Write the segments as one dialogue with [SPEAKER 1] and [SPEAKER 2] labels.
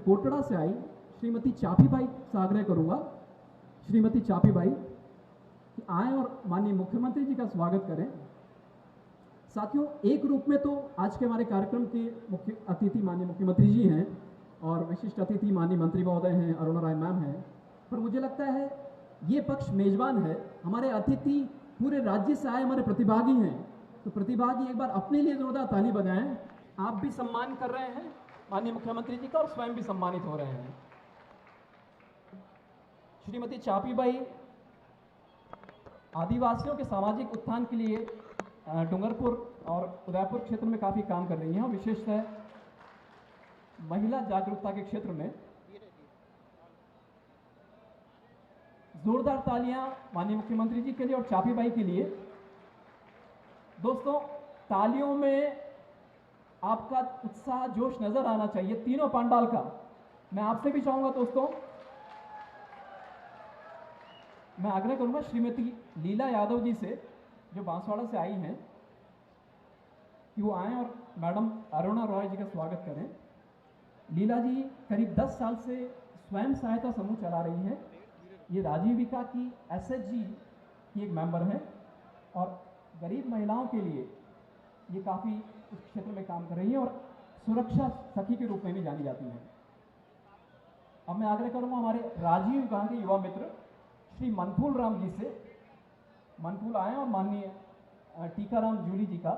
[SPEAKER 1] कोटड़ा से आई श्रीमती चापी बाई से आग्रह करूंगा, श्रीमती चापी बाई कि आए और माननीय मुख्यमंत्री जी का स्वागत करें। साथियों, एक रूप में तो आज के हमारे कार्यक्रम के मुख्य अतिथि माननीय मुख्यमंत्री जी हैं और विशिष्ट अतिथि माननीय मंत्री महोदय हैं, अरुणा राय मैम हैं, पर मुझे लगता है ये पक्ष मेजबान है। हमारे अतिथि पूरे राज्य से आए हमारे प्रतिभागी हैं, तो प्रतिभागी एक बार अपने लिए जोरदार ताली बजाएं। आप भी सम्मान कर रहे हैं माननीय मुख्यमंत्री जी का और स्वयं भी सम्मानित हो रहे हैं। श्रीमती चापी बाई आदिवासियों के सामाजिक उत्थान के लिए डूंगरपुर और उदयपुर क्षेत्र में काफ़ी काम कर रही हैं, विशेषतः महिला जागरूकता के क्षेत्र में। जोरदार तालियां माननीय मुख्यमंत्री जी के लिए और चापी बाई के लिए। दोस्तों, तालियों में आपका उत्साह जोश नजर आना चाहिए, तीनों पंडाल का। मैं आपसे भी चाहूंगा दोस्तों, मैं आग्रह करूंगा श्रीमती लीला यादव जी से जो बांसवाड़ा से आई हैं कि वो आएं और मैडम अरुणा रॉय जी का स्वागत करें। लीला जी करीब 10 साल से स्वयं सहायता समूह चला रही हैं। ये राजीविका की एसएचजी की एक मेंबर हैं और गरीब महिलाओं के लिए ये काफ़ी इस क्षेत्र में काम कर रही हैं और सुरक्षा सखी के रूप में भी जानी जाती हैं। अब मैं आग्रह करूंगा हमारे राजीव गांधी युवा मित्र श्री मनफूल राम जी से, मनफूल आए और माननीय टीकाराम जूली जी का,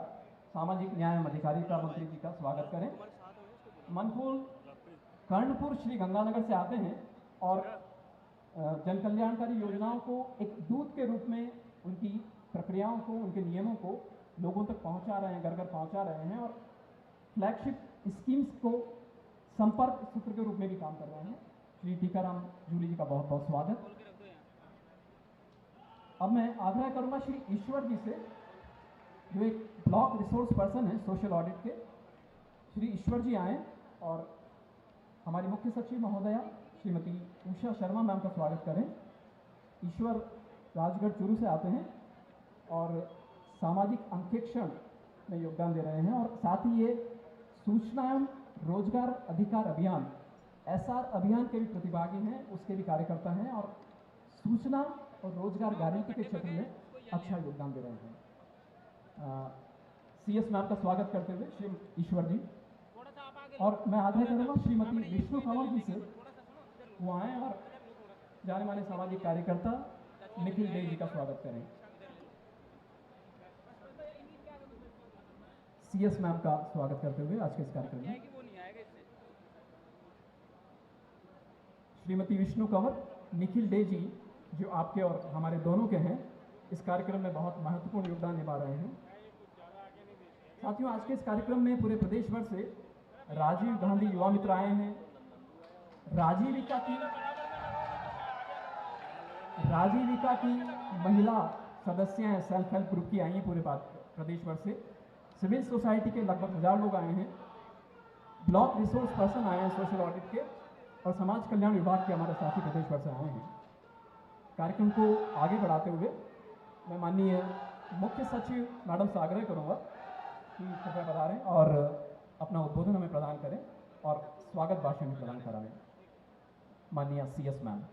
[SPEAKER 1] सामाजिक न्याय एवं अधिकारिता मंत्री जी का स्वागत करें। मनफूल कर्णपुर श्री गंगानगर से आते हैं और जन कल्याणकारी योजनाओं को एक दूत के रूप में उनकी प्रक्रियाओं को, उनके नियमों को लोगों तक पहुंचा रहे हैं, घर घर पहुंचा रहे हैं और फ्लैगशिप स्कीम्स को संपर्क सूत्र के रूप में भी काम कर रहे हैं। श्री टीकाराम जूली जी का बहुत बहुत स्वागत। अब मैं आग्रह करूंगा श्री ईश्वर जी से, जो एक ब्लॉक रिसोर्स पर्सन है सोशल ऑडिट के। श्री ईश्वर जी आए और हमारी मुख्य सचिव महोदया श्रीमती उषा शर्मा मैम का स्वागत करें। ईश्वर राजगढ़ चूरू से आते हैं और सामाजिक अंकेक्षण में योगदान दे रहे हैं और साथ ही ये सूचना एवं रोजगार अधिकार अभियान एसआर अभियान के भी प्रतिभागी हैं, उसके भी कार्यकर्ता हैं और सूचना और रोजगार गारंटी के क्षेत्र में अच्छा योगदान दे रहे हैं। सीएस मैम का स्वागत करते हुए श्री ईश्वर जी, और मैं आग्रह करूंगा श्रीमती विष्णु कंवर जी से, वो आए और जाने माने सामाजिक कार्यकर्ता निखिल डे जी का स्वागत करें। सीएस मैम का स्वागत करते हुए आज के इस कार्यक्रम में श्रीमती विष्णु कंवर, निखिल डे जी जो आपके और हमारे दोनों के हैं, इस कार्यक्रम में बहुत महत्वपूर्ण योगदान निभा रहे हैं। साथियों, आज के इस कार्यक्रम में पूरे प्रदेश भर से राजीव गांधी युवा मित्र आए हैं। राजीविका की महिला सदस्य हैं, सेल्फ हेल्प ग्रुप की आई हैं पूरे प्रदेश भर से। सिविल सोसाइटी के लगभग 1000 लोग आए हैं। ब्लॉक रिसोर्स पर्सन आए हैं सोशल ऑडिट के और समाज कल्याण विभाग के हमारे साथी प्रदेश भर से आए हैं। कार्यक्रम को आगे बढ़ाते हुए मैं माननीय मुख्य सचिव मैडम से आग्रह करूंगा कि कृपया पधारें और अपना उद्बोधन हमें प्रदान करें और स्वागत भाषण भी प्रदान कराएं। माननीय सीएस मैम।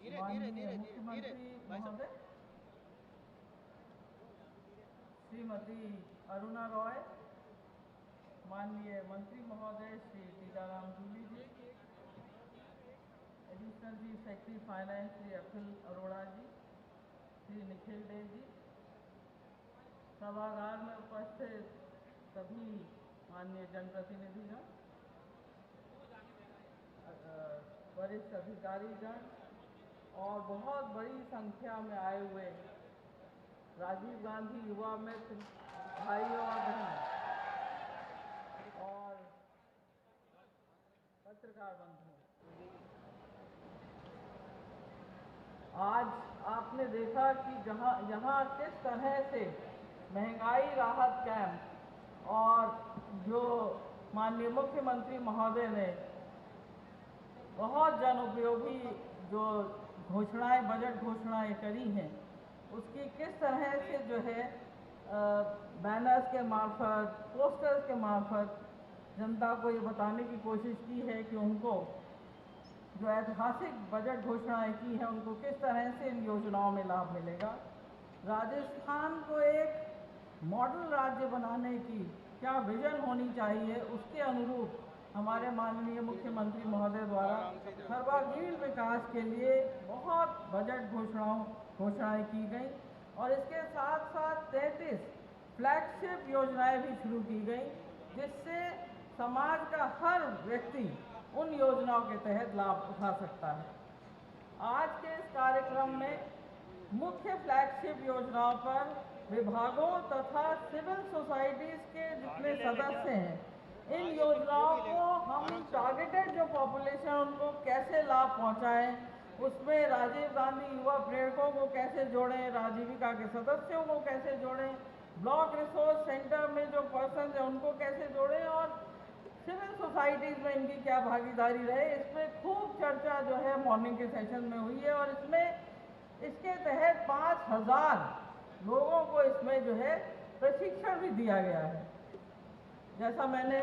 [SPEAKER 2] मुख्यमंत्री महोदय श्रीमती अरुणा रॉय, माननीय मंत्री महोदय Shri Tikaram Jully ji, additional chief secretary finance Shri Akhil Arora ji, Shri Nikhil De ji, सभागार में उपस्थित सभी माननीय जनप्रतिनिधिगण, वरिष्ठ अधिकारीगण और बहुत बड़ी संख्या में आए हुए राजीव गांधी युवा मित्र भाइयों और बहनों और पत्रकार बंधुओं, आज आपने देखा कि यहाँ किस तरह से महंगाई राहत कैंप और जो माननीय मुख्यमंत्री महोदय ने बहुत जनोपयोगी जो घोषणाएं, बजट घोषणाएं करी हैं, उसकी किस तरह से जो है बैनर्स के मार्फत, पोस्टर्स के मार्फत जनता को ये बताने की कोशिश की है कि उनको जो ऐतिहासिक बजट घोषणाएं की हैं उनको किस तरह से इन योजनाओं में लाभ मिलेगा। राजस्थान को एक मॉडल राज्य बनाने की क्या विजन होनी चाहिए, उसके अनुरूप हमारे माननीय मुख्यमंत्री महोदय द्वारा सर्वांगीण विकास के लिए बहुत बजट घोषणाएं की गई और इसके साथ साथ 33 फ्लैगशिप योजनाएं भी शुरू की गई, जिससे समाज का हर व्यक्ति उन योजनाओं के तहत लाभ उठा सकता है। आज के इस कार्यक्रम में मुख्य फ्लैगशिप योजनाओं पर विभागों तथा सिविल सोसाइटीज के जितने सदस्य हैं, इन योजनाओं को हम टारगेटेड जो पॉपुलेशन उनको कैसे लाभ पहुंचाएं, उसमें राजीव गांधी युवा प्रेरकों को कैसे जोड़ें, राजीविका के सदस्यों को कैसे जोड़ें, ब्लॉक रिसोर्स सेंटर में जो पर्सन है उनको कैसे जोड़ें और सिविल सोसाइटीज़ में इनकी क्या भागीदारी रहे, इस पर खूब चर्चा जो है मॉर्निंग के सेशन में हुई है और इसके तहत 5000 लोगों को इसमें जो है प्रशिक्षण भी दिया गया है। जैसा मैंने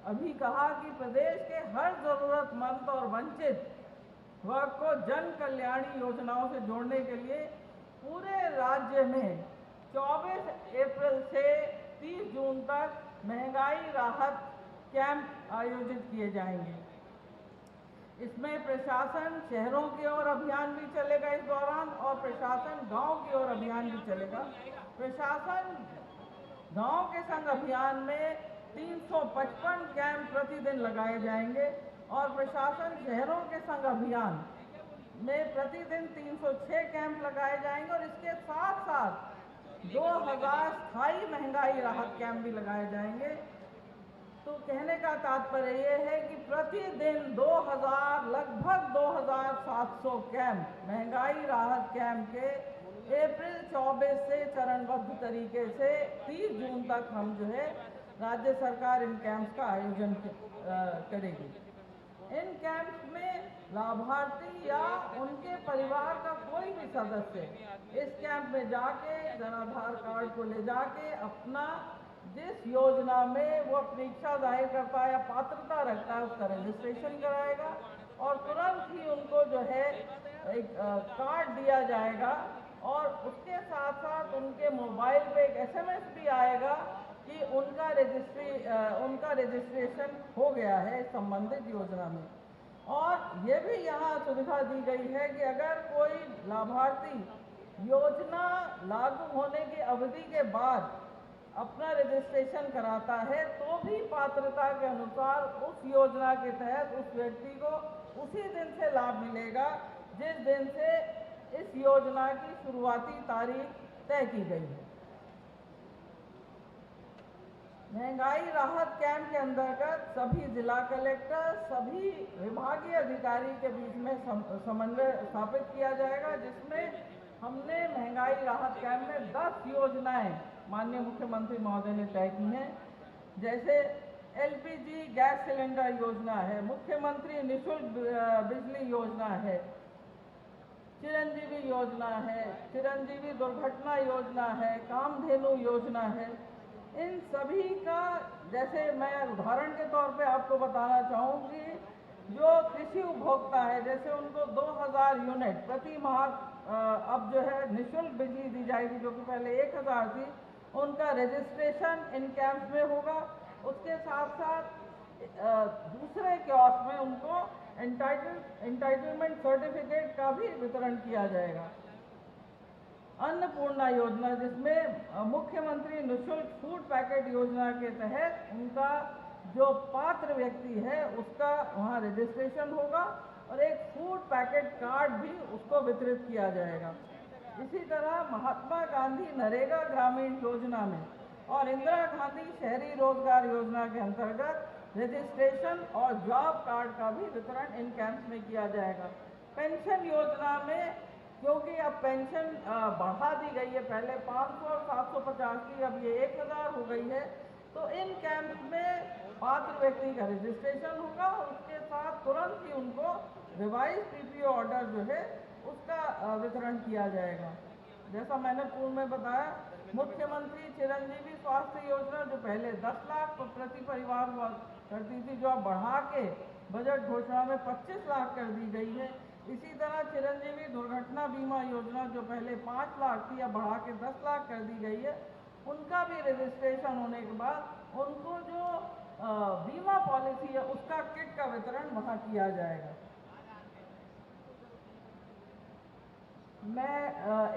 [SPEAKER 2] अभी कहा कि प्रदेश के हर ज़रूरतमंद और वंचित वर्ग को जन कल्याणी योजनाओं से जोड़ने के लिए पूरे राज्य में 24 अप्रैल से 30 जून तक महंगाई राहत कैंप आयोजित किए जाएंगे। इसमें प्रशासन शहरों की ओर अभियान भी चलेगा इस दौरान और प्रशासन गांव की ओर अभियान भी चलेगा। प्रशासन गांव के संग अभियान में 355 कैंप प्रतिदिन लगाए जाएंगे और प्रशासन शहरों के संग अभियान में प्रतिदिन 306 कैंप लगाए जाएंगे और इसके साथ साथ 2000 स्थायी महंगाई राहत कैंप भी लगाए जाएंगे। तो कहने का तात्पर्य ये है कि प्रतिदिन लगभग 2700 कैंप, महंगाई राहत कैंप के अप्रैल 24 से चरणबद्ध तरीके से 30 जून तक हम जो है राज्य सरकार इन कैंप्स का आयोजन करेगी। इन कैंप्स में लाभार्थी या उनके परिवार का कोई भी सदस्य इस कैंप में जाके जनाधार कार्ड को ले जाके अपना जिस योजना में वो अपनी इच्छा जाहिर करता है या पात्रता रखता है उसका रजिस्ट्रेशन कराएगा और तुरंत ही उनको जो है एक कार्ड दिया जाएगा और उसके साथ साथ उनके मोबाइल पे एक SMS भी आएगा कि उनका रजिस्ट्रेशन हो गया है संबंधित योजना में। और ये भी यहाँ सुविधा दी गई है कि अगर कोई लाभार्थी योजना लागू होने की अवधि के बाद अपना रजिस्ट्रेशन कराता है तो भी पात्रता के अनुसार उस योजना के तहत उस व्यक्ति को उसी दिन से लाभ मिलेगा जिस दिन से इस योजना की शुरुआती तारीख तय की गई है। महंगाई राहत कैंप के अंतर्गत सभी जिला कलेक्टर, सभी विभागीय अधिकारी के बीच में समन्वय स्थापित किया जाएगा, जिसमें हमने महंगाई राहत कैंप में 10 योजनाएं माननीय मुख्यमंत्री महोदय ने तय की हैं। जैसे LPG गैस सिलेंडर योजना है, मुख्यमंत्री निःशुल्क बिजली योजना है, चिरंजीवी योजना है, चिरंजीवी दुर्घटना योजना है, कामधेनु योजना है। इन सभी का जैसे मैं उदाहरण के तौर पे आपको बताना चाहूँगी, जो कृषि उपभोक्ता है जैसे उनको 2000 यूनिट प्रति माह अब जो है निःशुल्क बिजली दी जाएगी, जो कि पहले 1000 थी। उनका रजिस्ट्रेशन इन कैंप्स में होगा। उसके साथ साथ दूसरे कियोस्क में उनको एंटाइटलमेंट सर्टिफिकेट का भी वितरण किया जाएगा। अन्नपूर्णा योजना, जिसमें मुख्यमंत्री निःशुल्क फूड पैकेट योजना के तहत उनका जो पात्र व्यक्ति है उसका वहाँ रजिस्ट्रेशन होगा और एक फूड पैकेट कार्ड भी उसको वितरित किया जाएगा। इसी तरह महात्मा गांधी नरेगा ग्रामीण योजना में और इंदिरा गांधी शहरी रोजगार योजना के अंतर्गत रजिस्ट्रेशन और जॉब कार्ड का भी वितरण इन कैंप्स में किया जाएगा। पेंशन योजना में क्योंकि अब पेंशन बढ़ा दी गई है, पहले 500 और 750 की, अब ये 1000 हो गई है, तो इन कैंप्स में पात्र व्यक्ति का रजिस्ट्रेशन होगा और उसके साथ तुरंत ही उनको रिवाइज पीपीओ ऑर्डर जो है उसका वितरण किया जाएगा। जैसा मैंने पूर्व में बताया, मुख्यमंत्री चिरंजीवी स्वास्थ्य योजना जो पहले 10 लाख प्रति परिवार हुआ करती थी, जो अब बढ़ा के बजट घोषणा में 25 लाख कर दी गई है। इसी तरह चिरंजीवी दुर्घटना बीमा योजना जो पहले 5 लाख थी, अब बढ़ा के 10 लाख कर दी गई है। उनका भी रजिस्ट्रेशन होने के बाद उनको जो बीमा पॉलिसी है उसका किट का वितरण वहाँ किया जाएगा। मैं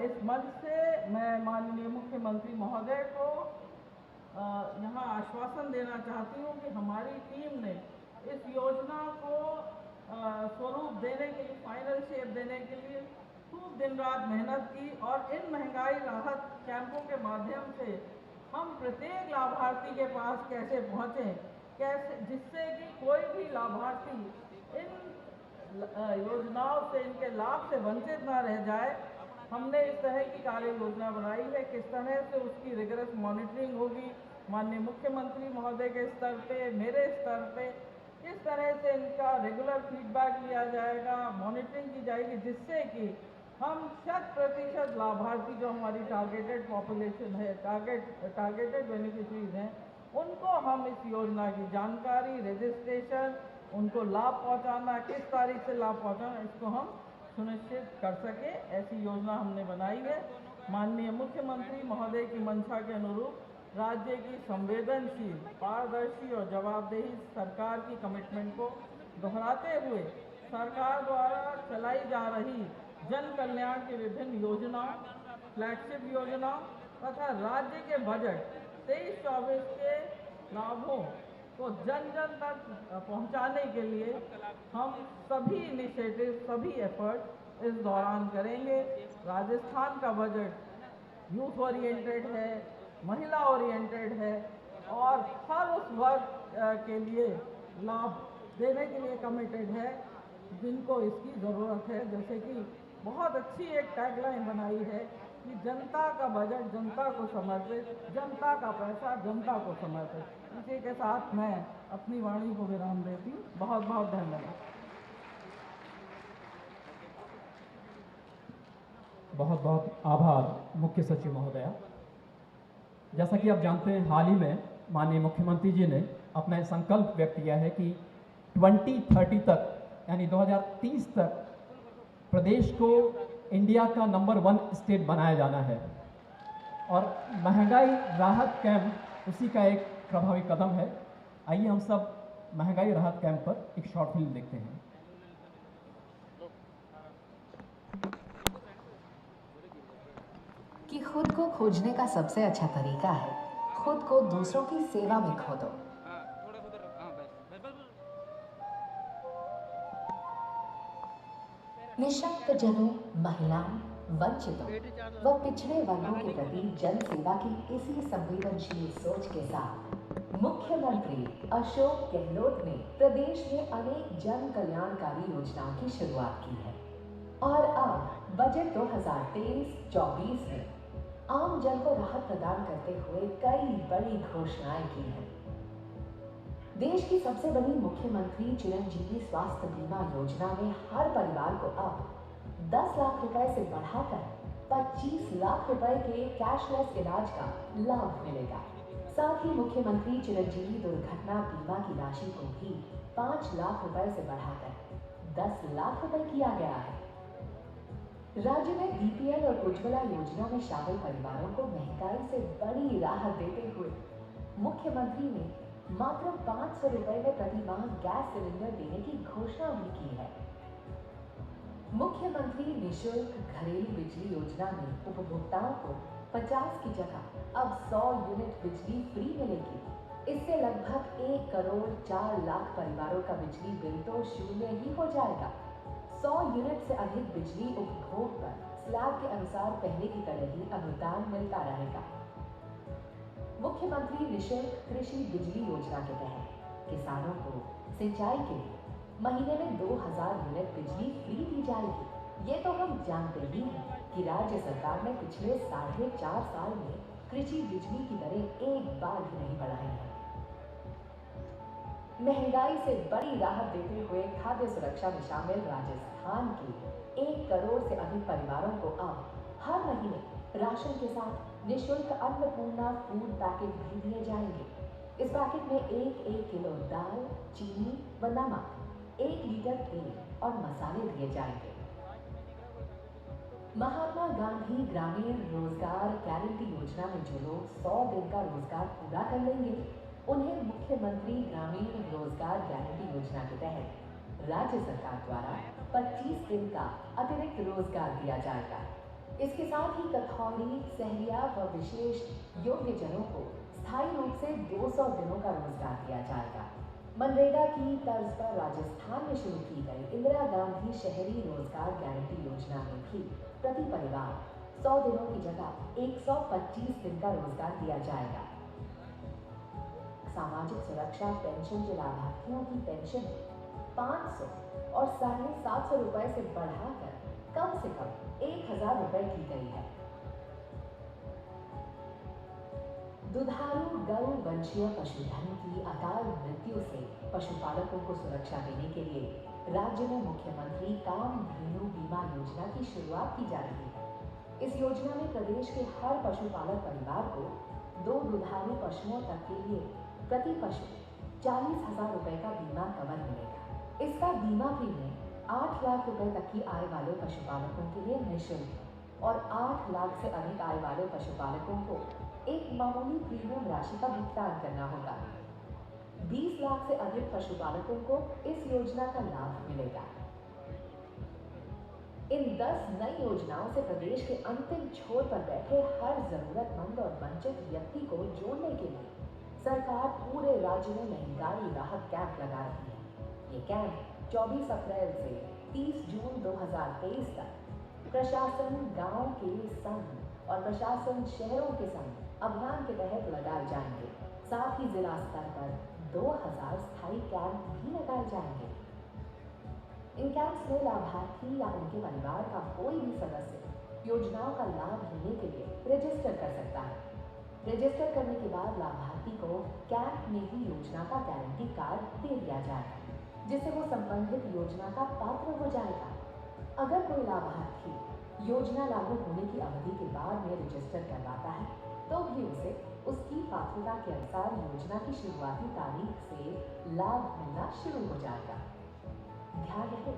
[SPEAKER 2] इस मंच से मैं माननीय मुख्यमंत्री महोदय को यहाँ आश्वासन देना चाहती हूँ कि हमारी टीम ने इस योजना को स्वरूप देने के लिए, फाइनल शेप देने के लिए खूब दिन रात मेहनत की और इन महंगाई राहत कैंपों के माध्यम से हम प्रत्येक लाभार्थी के पास कैसे पहुँचें, कैसे जिससे कि कोई भी लाभार्थी इन योजनाओं से, इनके लाभ से वंचित ना रह जाए। हमने इस तरह की कार्य योजना बनाई है। किस तरह से उसकी रिगरस मॉनिटरिंग होगी माननीय मुख्यमंत्री महोदय के स्तर पे, मेरे स्तर पे, किस तरह से इनका रेगुलर फीडबैक लिया जाएगा, मॉनिटरिंग की जाएगी, जिससे कि हम 100% लाभार्थी जो हमारी टारगेटेड पॉपुलेशन है, टारगेटेड बेनिफिशरीज हैं, उनको हम इस योजना की जानकारी, रजिस्ट्रेशन, उनको लाभ पहुंचाना, किस तारीख से लाभ पहुंचाना, इसको हम सुनिश्चित कर सके, ऐसी योजना हमने बनाई है। माननीय मुख्यमंत्री महोदय की मंशा के अनुरूप राज्य की संवेदनशील, पारदर्शी और जवाबदेही सरकार की कमिटमेंट को दोहराते हुए सरकार द्वारा चलाई जा रही जन कल्याण की विभिन्न योजनाओं, फ्लैगशिप योजनाओं तथा राज्य के बजट 23-24 के लाभों को जन जन तक पहुंचाने के लिए हम सभी इनिशिएटिव, सभी एफर्ट इस दौरान करेंगे। राजस्थान का बजट यूथ ओरिएंटेड है, महिला ओरिएंटेड है और हर उस वर्ग के लिए लाभ देने के लिए कमिटेड है जिनको इसकी ज़रूरत है। जैसे कि बहुत अच्छी एक टैगलाइन बनाई है कि जनता का बजट जनता को समर्पित, जनता का पैसा जनता को समर्पित। इसी के साथ मैं अपनी वाणी को विराम देती हूँ। बहुत बहुत धन्यवाद।
[SPEAKER 1] बहुत बहुत आभार मुख्य सचिव महोदया। जैसा कि आप जानते हैं, हाल ही में माननीय मुख्यमंत्री जी ने अपना संकल्प व्यक्त किया है कि 2030 तक यानी 2030 तक प्रदेश को इंडिया का नंबर 1 स्टेट बनाया जाना है और महंगाई राहत कैंप उसी का एक प्रभावी कदम है। आइए हम सब महंगाई राहत कैंप पर एक शॉर्ट फिल्म देखते हैं।
[SPEAKER 3] कि खुद को खोजने का सबसे अच्छा तरीका है खुद को दूसरों की सेवा में खो दो। निशक्त जनों, महिलाओं, वंचितों व पिछड़े वर्गों के प्रति जन सेवा की इसी संवेदनशील सोच के साथ मुख्यमंत्री अशोक गहलोत ने प्रदेश में अनेक जन कल्याणकारी योजनाओं की शुरुआत की है और अब बजट 2023-24 में आम जन को राहत प्रदान करते हुए कई बड़ी घोषणाएं की हैं। देश की सबसे बड़ी मुख्यमंत्री चिरंजीवी स्वास्थ्य बीमा योजना में हर परिवार को अब 10 लाख रुपए से बढ़ाकर 25 लाख रुपए के कैशलेस इलाज का लाभ मिलेगा। साथ ही मुख्यमंत्री चिरंजीवी दुर्घटना बीमा की राशि को भी 5 लाख रुपए से बढ़ाकर 10 लाख रुपए किया गया है। राज्य में बीपीएल और उज्ज्वला योजना में शामिल परिवारों को महंगाई से बड़ी राहत देते हुए मुख्यमंत्री ने मात्र 500 रुपए में प्रति माह गैस सिलेंडर देने की घोषणा भी की है। मुख्यमंत्री निःशुल्क घरेलू बिजली योजना में उपभोक्ताओं को 50 की जगह अब 100 यूनिट बिजली फ्री मिलेगी। इससे लगभग 1 करोड़ 4 लाख परिवारों का बिजली बिल तो शून्य ही हो जाएगा। 100 यूनिट से अधिक बिजली उपभोग पर स्लैब के अनुसार पहले की तरह ही अनुदान मिलता रहेगा। मुख्यमंत्री निःशुल्क कृषि बिजली योजना के तहत किसानों को सिंचाई के लिए महीने में 2000 यूनिट बिजली फ्री दी जाएगी। ये तो हम जानते ही हैं कि राज्य सरकार ने पिछले 4.5 साल में कृषि बिजली की दरें एक बार भी नहीं बढ़ाई हैं। महंगाई से बड़ी राहत देते हुए खाद्य सुरक्षा में शामिल राजस्थान के 1 करोड़ से अधिक परिवारों को अब हर महीने राशन के साथ निःशुल्क अन्नपूर्णा फूड पैकेट भी दिए जाएंगे। इस पैकेट में 1-1 किलो दाल, चीनी व नमक, 1 लीटर तेल और मसाले दिए जाएंगे। महात्मा गांधी ग्रामीण रोजगार गारंटी योजना में जो लोग 100 दिन का रोजगार पूरा कर लेंगे, उन्हें मुख्यमंत्री ग्रामीण रोजगार गारंटी योजना के तहत राज्य सरकार द्वारा 25 दिन का अतिरिक्त रोजगार दिया जाएगा। इसके साथ ही कथौली, सहरिया व विशेष योग्यजनों को स्थायी रूप से 200 दिनों का रोजगार दिया जाएगा। मनरेगा की तर्ज पर राजस्थान में शुरू की गई इंदिरा गांधी शहरी रोजगार गारंटी योजना में भी प्रति परिवार 100 दिनों की जगह 125 दिन का रोजगार दिया जाएगा। सामाजिक सुरक्षा पेंशन के लाभार्थियों की पेंशन 500 और 750 रुपए से बढ़ाकर कम से कम 1000 रुपए की गई है। दुधारू गौ वंशीय पशुधन की अकाल मृत्यु से पशुपालकों को सुरक्षा देने के लिए राज्य में मुख्यमंत्री कामधेनु बीमा योजना की शुरुआत की जा रही है। इस योजना में प्रदेश के हर पशुपालक परिवार को 2 दुधारू पशुओं तक के लिए प्रति पशु 40,000 रुपए का बीमा कवर मिलेगा। इसका बीमा प्रीमियम 8 लाख रुपए तक की आय वाले पशुपालकों के लिए निःशुल्क है और 8 लाख से अधिक आय वाले पशुपालकों को एक मामूली प्रीमियम राशि का भुगतान करना होगा। 20 लाख से अधिक पशुपालकों को इस योजना का लाभ मिलेगा। इन 10 नई योजनाओं से प्रदेश के अंतिम छोर पर बैठे हर जरूरतमंद और वंचित व्यक्ति को जोड़ने के लिए सरकार पूरे राज्य में महंगाई राहत कैंप लगा रही है। ये कैंप 24 अप्रैल से 30 जून 2023 तक प्रशासन गांव के संग और प्रशासन शहरों के संग अभियान के तहत लगाए जाएंगे। साथ ही जिला स्तर पर 2000 स्थायी कैंप भी लगाए जाएंगे। इन कैंप्स में लाभार्थी या उनके परिवार का कोई भी सदस्य योजनाओं का लाभ लेने के लिए रजिस्टर कर सकता है। रजिस्टर करने के बाद लाभार्थी को कैंप में ही योजना का गारंटी कार्ड दे दिया जाएगा, जिससे वो संबंधित योजना का पात्र हो जाएगा। अगर कोई लाभार्थी योजना लागू होने की अवधि के बाद में रजिस्टर करवाता है, तो भी उसे उसकी पात्रता के अनुसार योजना की शुरुआती तारीख से लाभ मिलना शुरू हो जाएगा। ध्यान रहे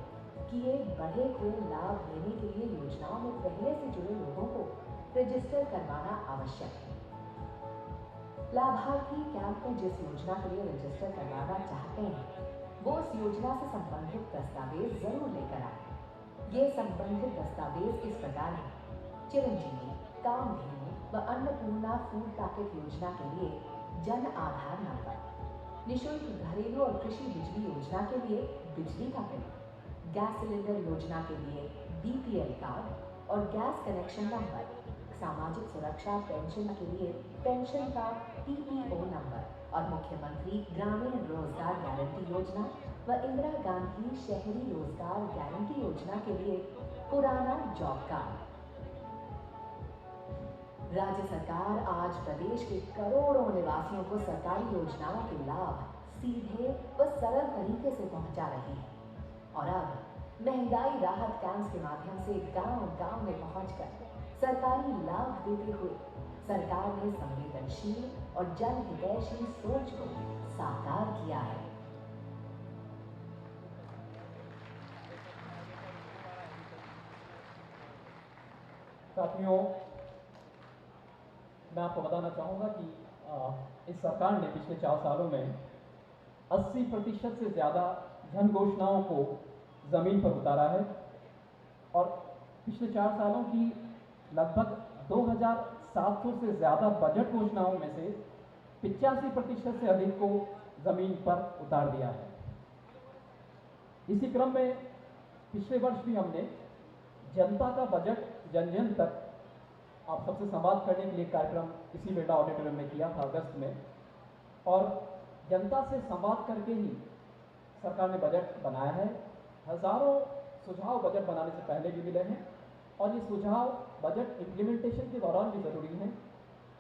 [SPEAKER 3] कि ये बढ़े हुए लाभ लेने के लिए योजनाओं में पहले से जुड़े लोगों को रजिस्टर करवाना आवश्यक है। लाभार्थी कैंप में जिस योजना के लिए रजिस्टर करवाना चाहते हैं, वो उस योजना से संबंधित दस्तावेज जरूर लेकर आए। ये संबंधित दस्तावेज इस प्रकार है: चिरंजीवी, कामधेनु व अन्नपूर्णा फूड पैकेट योजना के लिए जन आधार नंबर, निःशुल्क घरेलू और कृषि बिजली योजना के लिए बिजली का बिल, गैस सिलेंडर योजना के लिए बीपीएल कार्ड और गैस कनेक्शन नंबर, सामाजिक सुरक्षा पेंशन के लिए पेंशन का पीपीओ नंबर और मुख्यमंत्री ग्रामीण रोजगार गारंटी योजना व इंदिरा गांधी शहरी रोजगार गारंटी योजना के लिए पुराना जॉब कार्ड। राज्य सरकार आज प्रदेश के करोड़ों निवासियों को सरकारी योजनाओं के लाभ सीधे व सरल तरीके से पहुंचा रही है और अब महंगाई राहत कैंप्स के माध्यम से गांव-गांव में पहुंचकर सरकारी लाभ देते हुए सरकार ने संवेदनशील और जनहितैषी सोच को साकार किया है।
[SPEAKER 1] साथियों, मैं आपको बताना चाहूँगा कि इस सरकार ने पिछले 4 सालों में 80% से ज़्यादा जन घोषणाओं को ज़मीन पर उतारा है और पिछले 4 सालों की लगभग 2700 से ज़्यादा बजट घोषणाओं में से 85% से अधिक को ज़मीन पर उतार दिया है। इसी क्रम में पिछले वर्ष भी हमने जनता का बजट जन जन तक आप सबसे संवाद करने के लिए कार्यक्रम इसी बिरला ऑडिटोरियम में किया था अगस्त में, और जनता से संवाद करके ही सरकार ने बजट बनाया है। हजारों सुझाव बजट बनाने से पहले भी मिले हैं और ये सुझाव बजट इम्प्लीमेंटेशन के दौरान भी ज़रूरी है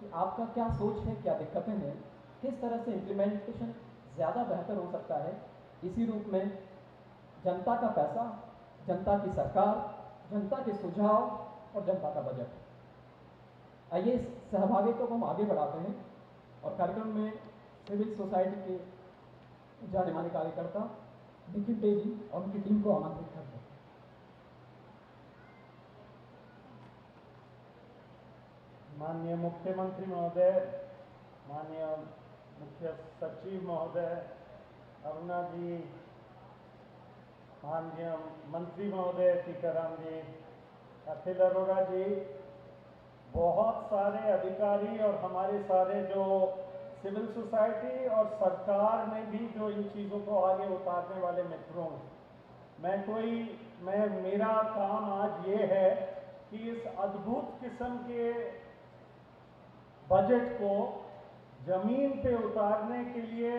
[SPEAKER 1] कि आपका क्या सोच है, क्या दिक्कतें हैं, किस तरह से इम्प्लीमेंटेशन ज़्यादा बेहतर हो सकता है। इसी रूप में जनता का पैसा, जनता की सरकार, जनता के सुझाव और जनता का बजट। आइए इस सहभागिता को हम आगे बढ़ाते हैं और कार्यक्रम में सिविल सोसाइटी के जाने माने कार्यकर्ता निखिल डे जी और उनकी टीम को आमंत्रित करते हैं।
[SPEAKER 4] माननीय मुख्यमंत्री महोदय, माननीय मुख्य सचिव महोदय, अरुणा जी, माननीय मंत्री महोदय टीकाराम जी, अखिल अरोड़ा जी, बहुत सारे अधिकारी और हमारे सारे जो सिविल सोसाइटी और सरकार में भी जो इन चीज़ों को आगे उतारने वाले मित्रों, मेरा काम आज ये है कि इस अद्भुत किस्म के बजट को जमीन पे उतारने के लिए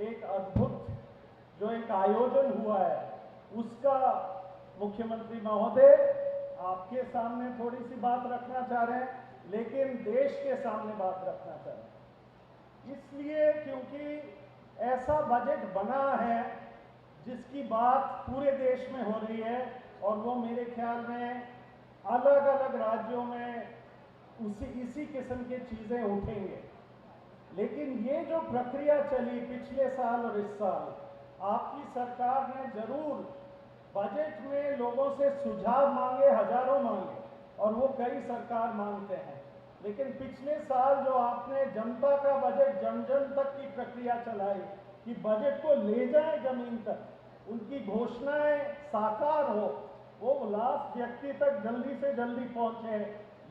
[SPEAKER 4] एक अद्भुत जो एक आयोजन हुआ है, उसका मुख्यमंत्री महोदय आपके सामने थोड़ी सी बात रखना चाह रहे हैं, लेकिन देश के सामने बात रखना चाह रहे हैं। इसलिए क्योंकि ऐसा बजट बना है जिसकी बात पूरे देश में हो रही है और वो मेरे ख्याल में अलग अलग राज्यों में इसी किस्म की चीज़ें उठेंगे। लेकिन ये जो प्रक्रिया चली पिछले साल और इस साल, आपकी सरकार ने जरूर बजट में लोगों से सुझाव मांगे, हजारों मांगे, और वो कई सरकार मांगते हैं। लेकिन पिछले साल जो आपने जनता का बजट जन जन तक की प्रक्रिया चलाई कि बजट को ले जाए जमीन तक, उनकी घोषणाएं साकार हो, वो लास्ट व्यक्ति तक जल्दी से जल्दी पहुंचे,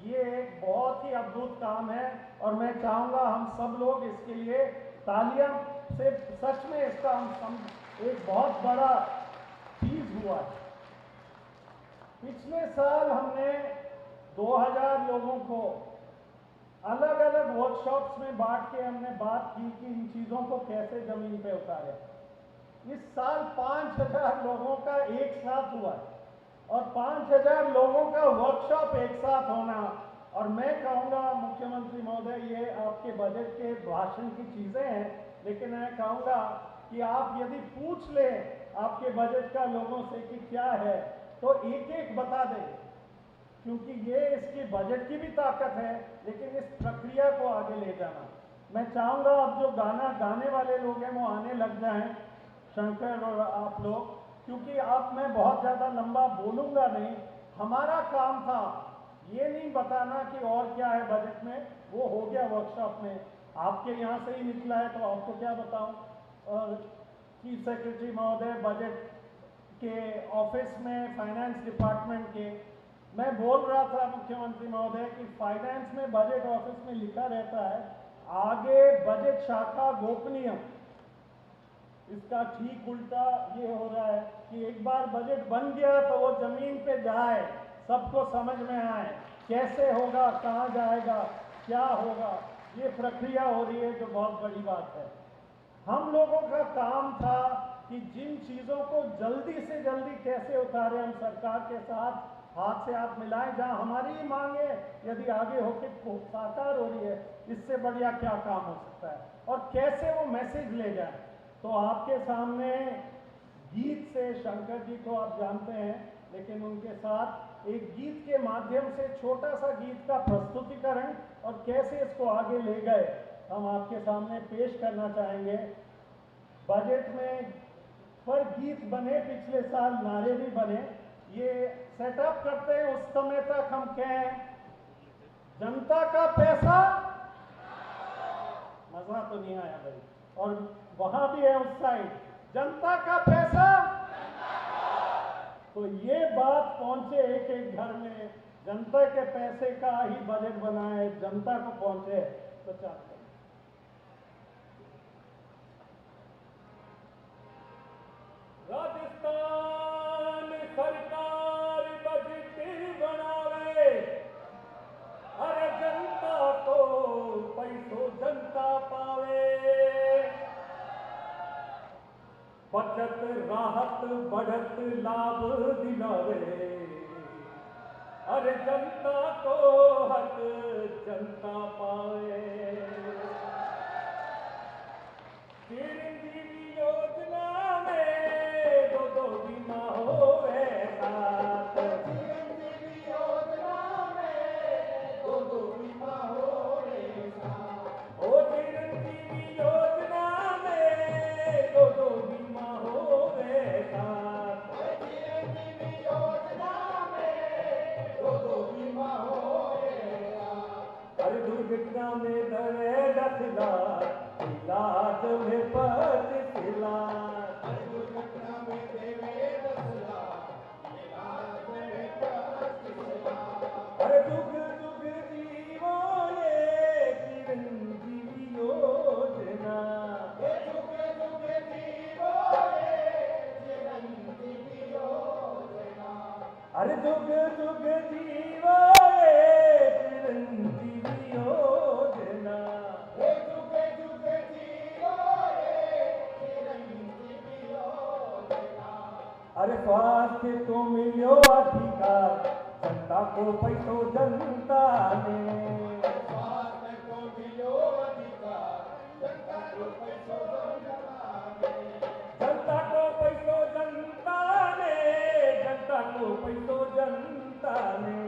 [SPEAKER 4] ये एक बहुत ही अद्भुत काम है। और मैं चाहूँगा हम सब लोग इसके लिए तालियां से, सच में इसका हम एक बहुत बड़ा चीज हुआ है। पिछले साल हमने 2000 लोगों को अलग अलग वर्कशॉप्स में बांट के हमने बात की कि इन चीज़ों को कैसे जमीन पे उतारें। इस साल 5000 लोगों का एक साथ हुआ है और 5000 लोगों का वर्कशॉप एक साथ होना। और मैं कहूँगा मुख्यमंत्री महोदय, ये आपके बजट के भाषण की चीज़ें हैं, लेकिन मैं कहूँगा कि आप यदि पूछ लें आपके बजट का लोगों से कि क्या है, तो एक एक बता दें, क्योंकि ये इसकी बजट की भी ताकत है, लेकिन इस प्रक्रिया को आगे ले जाना। मैं चाहूँगा अब जो गाना गाने वाले लोग हैं वो आने लग जाएं, शंकर और आप लोग, क्योंकि आप मैं बहुत ज़्यादा लंबा बोलूँगा नहीं। हमारा काम था ये नहीं बताना कि और क्या है बजट में, वो हो गया वर्कशॉप में, आपके यहाँ से ही निकला है तो आपको क्या बताऊँ। और चीफ सेक्रेटरी महोदय बजट के ऑफिस में, फाइनेंस डिपार्टमेंट के, मैं बोल रहा था मुख्यमंत्री महोदय कि फाइनेंस में बजट ऑफिस में लिखा रहता है आगे बजट शाखा गोपनीय। इसका ठीक उल्टा ये हो रहा है कि एक बार बजट बन गया तो वो जमीन पे जाए, सबको समझ में आए कैसे होगा, कहाँ जाएगा, क्या होगा, ये प्रक्रिया हो रही है, जो बहुत बड़ी बात है। हम लोगों का काम था कि जिन चीज़ों को जल्दी से जल्दी कैसे उतारे, हम सरकार के साथ हाथ से हाथ मिलाएं, जहां हमारी ही मांगे यदि आगे होकर साकार हो रही है, इससे बढ़िया क्या काम हो सकता है, और कैसे वो मैसेज ले जाए। तो आपके सामने गीत से, शंकर जी को आप जानते हैं, लेकिन उनके साथ एक गीत के माध्यम से छोटा सा गीत का प्रस्तुतिकरण और कैसे इसको आगे ले गए हम आपके सामने पेश करना चाहेंगे। बजट में पर गीत बने, पिछले साल नारे भी बने, ये सेटअप करते हैं उस समय तक हम कहें जनता का पैसा, मजा तो नहीं आया भाई, और वहां भी है उस साइड जनता का पैसा, तो ये बात पहुंचे एक एक घर में, जनता के पैसे का ही बजट बना है, जनता को पहुंचे तो चाहते हैं। राजस्थान सरकार बजट बनावे, अरे जनता को पैसों जनता पावे, बचत राहत बढ़त लाभ दिलावे, अरे जनता को हक जनता पावे। चिरंजीवी बीमा होवे साथ, चिरंजीवी योजना में दो दो बीमा होवे साथ, ओ चिरंजीवी योजना में दो दो बीमा होवे साथ, चिरंजीवी योजना में दो दो बीमा होवे साथ। हर दुर्घटना में धरे 10 लाख, इलाज में 25 लाख, हर दुर्घटना में देवे 10 लाख, इलाज में 25 लाख। हर दुख दुख जीवो ये चिरंजीवी योजना, ये दुख दुख जीवो ये चिरंजीवी योजना, हर दुख दुख जीवो ये चिरंजीवी योजना, ये दुख दुख जीवो ये चिरंजीवी योजना। अरे स्वास्थ्य को मिलो अधिकार, जनता को पैसो जनता ने, स्वास्थ्य को मिलो अधिकार, जनता को पैसो जनता ने, जनता को पैसो जनता ने, जनता को पैसो जनता ने,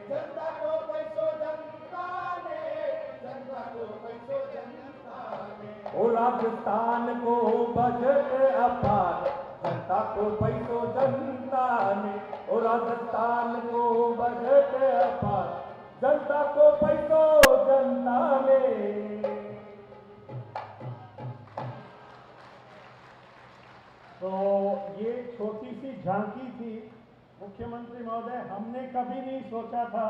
[SPEAKER 4] जनता को पैसो जनता ने, जनता को पैसो जनता ने। ओ राजस्थान को बजट अपार, जनता को पैसो जनता ने, ओ राजस्थान को बजट अपार, जनता को पैसो जनता ने। तो ये छोटी सी झांकी थी मुख्यमंत्री महोदय। हमने कभी नहीं सोचा था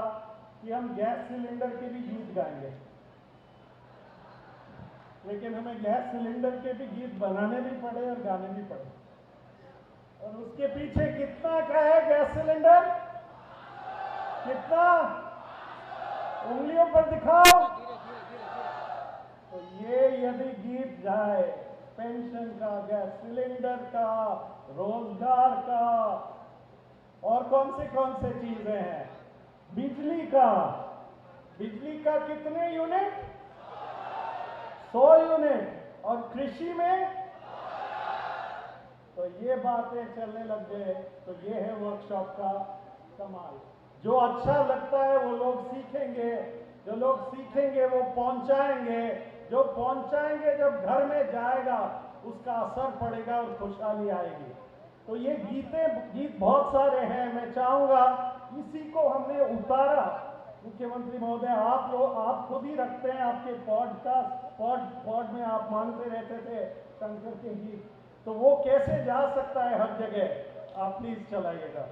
[SPEAKER 4] कि हम गैस सिलेंडर के भी गीत गाएंगे, लेकिन हमें गैस सिलेंडर के भी गीत बनाने भी पड़े और गाने भी पड़े। और उसके पीछे कितना का है गैस सिलेंडर? कितना? उंगलियों पर दिखाओ। तो ये यदि गीत जाए पेंशन का, गैस सिलेंडर का, रोजगार का, और कौन से चीजें हैं, बिजली का, बिजली का कितने यूनिट? 100 यूनिट। और कृषि में तो ये बातें चलने लग गए। तो ये है वर्कशॉप का कमाल। जो अच्छा लगता है वो लोग सीखेंगे, जो लोग सीखेंगे वो पहुंचाएंगे, जो पहुंचाएंगे जब घर में जाएगा उसका असर पड़ेगा और खुशहाली आएगी। तो ये गीत बहुत सारे हैं। मैं चाहूंगा इसी को हमने उतारा। मुख्यमंत्री महोदय, आप खुद ही रखते हैं, आपके पॉड में आप मांगते रहते थे शंकर के गीत, तो वो कैसे जा सकता है हर जगह? आप प्लीज चलाइएगा।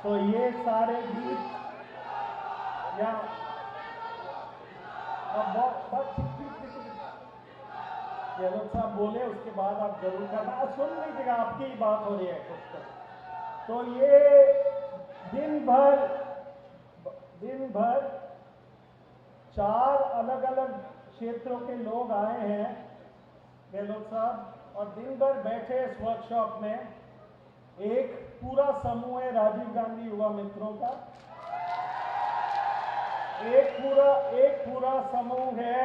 [SPEAKER 4] तो ये सारे गीत या गहलोत साहब बोले, उसके बाद आप जरूर करना। सुन लीजिएगा, आपकी ही बात हो रही है कुछ तो ये दिन भर 4 अलग अलग क्षेत्रों के लोग आए हैं गहलोत साहब, और दिन भर बैठे इस वर्कशॉप में। एक पूरा समूह है राजीव गांधी युवा मित्रों का, एक पूरा समूह है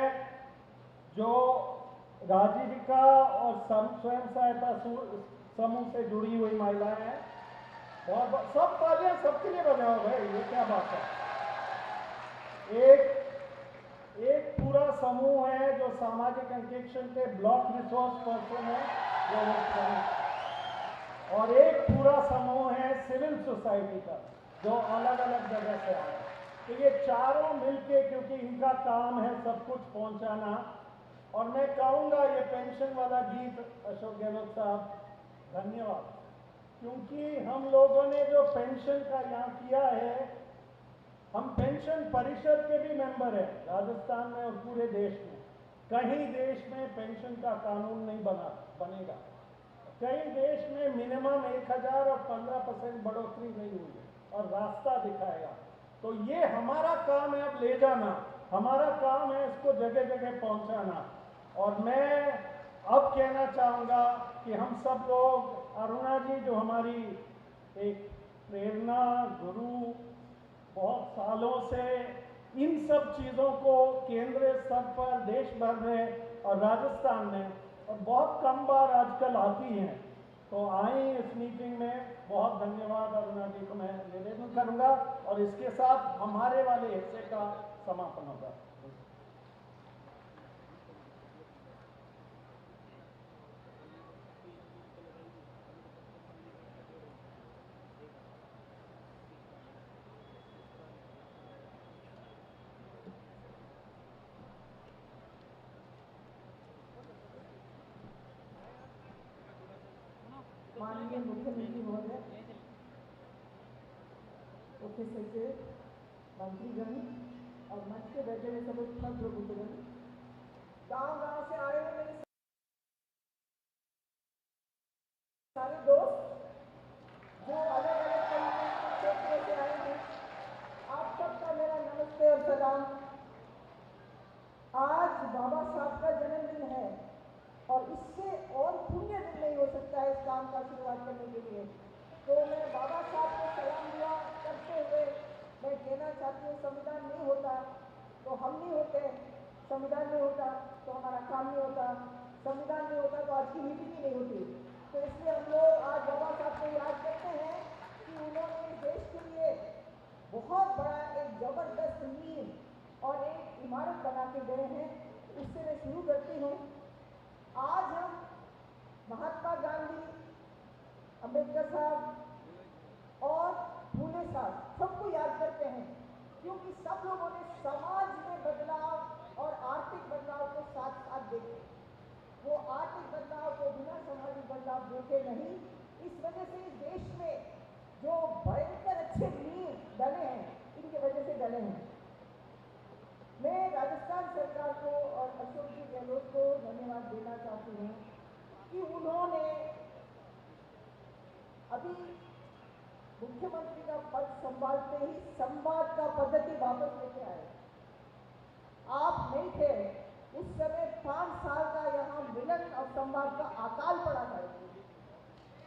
[SPEAKER 4] जो राजीविका और स्वयं सहायता समूह से जुड़ी हुई महिलाएं हैं। बहुत सब तालियां सबके लिए बजाओ भाई, ये क्या बात है। एक पूरा समूह है जो सामाजिक अंकेक्षण के ब्लॉक रिसोर्स पर्सन है, और एक पूरा समूह है सिविल सोसाइटी का जो अलग अलग जगह से आया। तो ये चारों मिलके, क्योंकि इनका काम है सब कुछ पहुंचाना। और मैं कहूंगा ये पेंशन वाला गीत अशोक गहलोत साहब धन्यवाद, क्योंकि हम लोगों ने जो पेंशन का यहाँ किया है, हम पेंशन परिषद के भी मेंबर हैं राजस्थान में और पूरे देश में। कहीं देश में पेंशन का कानून नहीं बनेगा, कई देश में मिनिमम 1000 और 15% बढ़ोतरी नहीं हुई है, और रास्ता दिखाएगा। तो ये हमारा काम है अब ले जाना, हमारा काम है इसको जगह जगह पहुंचाना। और मैं अब कहना चाहूँगा कि हम सब लोग, अरुणा जी जो हमारी एक प्रेरणा गुरु बहुत सालों से इन सब चीज़ों को केंद्रीय स्तर पर देश भर में और राजस्थान में और बहुत कम बार आजकल आती हैं, तो आई इस मीटिंग में। बहुत धन्यवाद अरुणा जी को मैं निवेदन करूंगा, और इसके साथ हमारे वाले हिस्से का समापन होगा।
[SPEAKER 2] माननीय मुख्यमंत्री महोदय, मुख्य सचिव, मंत्रीगण और मंच पे बैठे हुए सभी प्रबुद्धगण, गांव-गांव से आए हुए मेरे सारे दोस्त जो अलग-अलग क्षेत्रों से आए हैं, आप सबका मेरा नमस्ते और सलाम। आज बाबा साहब का जन्मदिन है, और इससे और पुण्य दिन नहीं हो सकता है इस काम का शुरुआत करने के लिए। तो मैं बाबा साहब को सलाम दुआ करते हुए मैं कहना चाहती हूँ, संविधान नहीं होता तो हम नहीं होते, संविधान नहीं होता तो हमारा काम नहीं होता, संविधान नहीं होता तो आज की मीटिंग ही नहीं होती। तो इसलिए हम लोग आज बाबा साहब को याद करते हैं कि उन्होंने देश के लिए बहुत बड़ा एक जबरदस्त नींव और एक इमारत बना के गए हैं। उससे मैं शुरू करती हूँ। आज हम महात्मा गांधी, अंबेडकर साहब और फूले साहब सबको याद करते हैं, क्योंकि सब लोगों ने समाज में बदलाव और आर्थिक बदलाव को साथ साथ देखे। वो आर्थिक बदलाव को बिना सामाजिक बदलाव देखे नहीं। इस वजह से इस देश में जो भयंकर अच्छे नींव डले हैं, इनके वजह से डले हैं। मैं राजस्थान सरकार को और अशोक जी गहलोत को धन्यवाद देना चाहती हूँ कि उन्होंने अभी मुख्यमंत्री का पद संभालते ही संवाद का पद्धति वापस लेके आए। आप नहीं थे उस समय, 5 साल का यहाँ मिलन और संवाद का अकाल पड़ा था।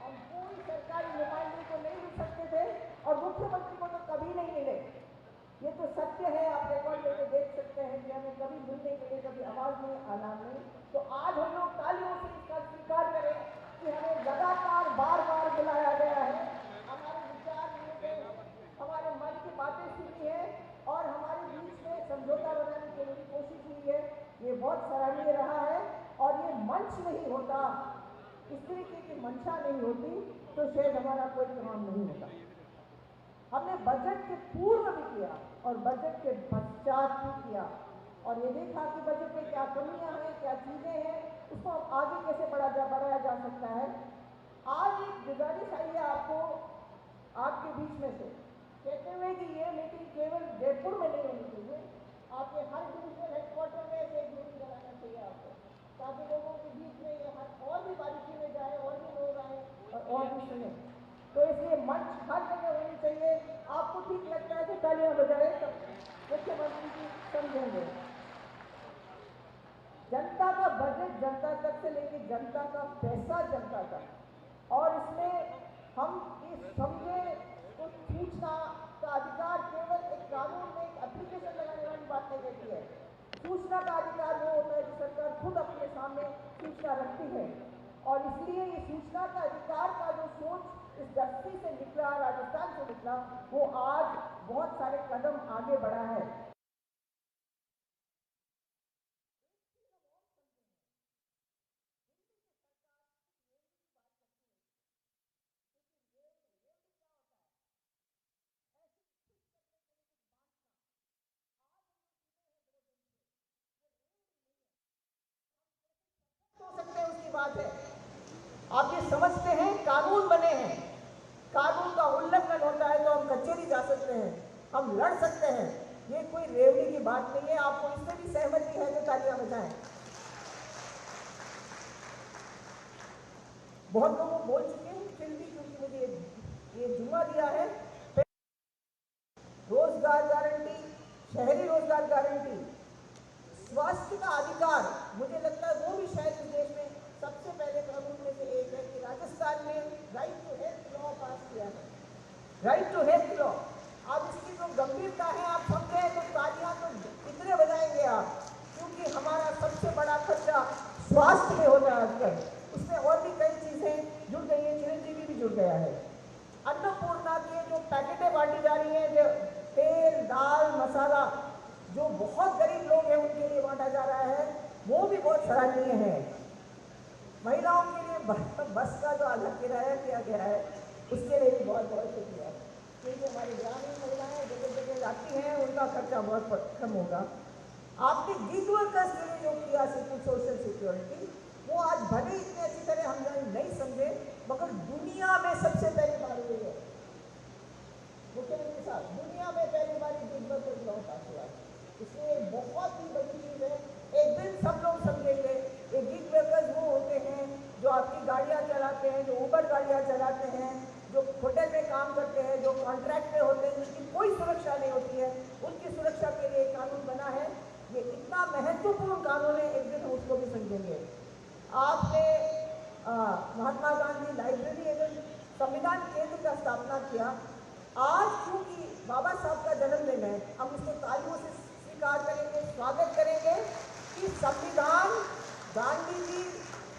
[SPEAKER 2] हम पूरी सरकारी नुमाइंदगी को नहीं मिल सकते थे, और मुख्यमंत्री को तो कभी नहीं मिले। ये तो सत्य है, आप रिकॉर्ड लेके देख सकते हैं कि हमें कभी मिलने के लिए कभी आवाज नहीं, आलाम नहीं। तो आज हम लोग तालियों से इसका स्वीकार करें कि हमें लगातार बार बार बुलाया गया है, हमारे विचार लिए गए, हमारे मन की बातें सुनी है, और हमारे बीच में समझौता बनाने की मेरी कोशिश हुई है। ये बहुत सराहनीय रहा है, और ये मंच नहीं होता, इस तरीके की मंशा नहीं होती तो शायद हमारा कोई काम नहीं होता। हमने बजट के पूर्व भी किया और बजट के पश्चात भी किया, और ये देखा कि बजट में क्या कमियां हैं, क्या चीजें हैं, उसको आगे कैसे बढ़ाया जा सकता है। आज एक गुजारिश आई है आपको, आपके बीच में से
[SPEAKER 5] कहते हुए कि ये मीटिंग केवल जयपुर में नहीं होनी चाहिए, आपके हर डिविजनल हेडक्वार्टर में एक मीटिंग कराना चाहिए आपको, ताकि लोगों के बीच में ये और भी बारीकी में जाए, और भी लोग आए और भी सुने। तो इसलिए मंच हर जगह होनी चाहिए। आपको ठीक लगता है तो तालियां बजाए, तब मुख्यमंत्री जी समझेंगे। जनता का बजट जनता तक से लेकर जनता का पैसा जनता तक, और इसमें हम ये समझे तो सूचना का अधिकार केवल एक कानून में एक एप्लीकेशन लगाने वाली बात नहीं रहती है। सूचना का अधिकार वो होता है जो सरकार खुद अपने सामने सूचना रखती है, और इसलिए ये सूचना का अधिकार का जो सोच इस दस्ती से निकला, राजस्थान से निकला, वो आज बहुत सारे कदम आगे बढ़ा है। हो सकते हैं उसकी बात है, आप ये समझते हैं कानून बने हैं, कानून का उल्लंघन होता है तो हम कचहरी जा सकते हैं, हम लड़ सकते हैं, ये कोई रेवड़ी की बात नहीं है। आपको इससे भी सहमति है तो तालियां बजाएं। बहुत लोग बोल चुके हैं, फिर भी क्योंकि मुझे ये जुम्मा दिया है, रोजगार गारंटी, शहरी रोजगार गारंटी, स्वास्थ्य का अधिकार, मुझे लगता है वो भी शायद इस देश में सबसे पहले कानून में से एक है कि राजस्थान ने right to health law pass किया है, राइट टू हेल्थ लॉ। अब इसकी जो गंभीरता है आप समझें तो तालियां तो कितने बजाएंगे आप, क्योंकि हमारा सबसे बड़ा खर्चा स्वास्थ्य में होता है आजकल, उसमें और भी कई चीजें जुड़ गई हैं, चिरंजीवी भी जुड़ गया है। अन्नपूर्णा के जो पैकेटें बांटी जा रही हैं, जो तेल दाल मसाला जो बहुत गरीब लोग हैं उनके लिए बांटा जा रहा है, वो भी बहुत सराहनीय है। महिलाओं के लिए बस का जो आधा किराया किया गया है उसके लिए भी बहुत बहुत शुक्रिया, क्योंकि हमारी ग्रामीण महिलाएं जगह जगह जाती हैं, उनका खर्चा बहुत कम होगा। आपने गिग वर्कर्स के लिए जो किया सोशल सिक्योरिटी, वो आज भले इतने अच्छी तरह हम नहीं समझे, मगर दुनिया में सबसे पहली बार हुई है मुख्यमंत्री साहब, दुनिया में पहली बार गिग वर्कर्स लॉ पास हुआ है, इसलिए बहुत ही बड़ी चीज है। एक दिन सब लोग समझेंगे ये गिग वर्कर्स वो होते हैं जो आपकी गाड़ियां चलाते हैं, जो उबर गाड़ियां चलाते हैं, जो होटल में काम करते हैं, जो कॉन्ट्रैक्ट पे होते हैं, जिनकी कोई सुरक्षा नहीं होती है, उनकी सुरक्षा के लिए कानून बना है। ये इतना महत्वपूर्ण कानून है, एक दिन हम उसको भी समझेंगे। आपने महात्मा गांधी लाइब्रेरी एवं संविधान केंद्र का स्थापना किया। आज क्योंकि बाबा साहब का जन्मदिन है, हम इसको तालियों से स्वीकार करेंगे, स्वागत करेंगे कि संविधान, गांधी जी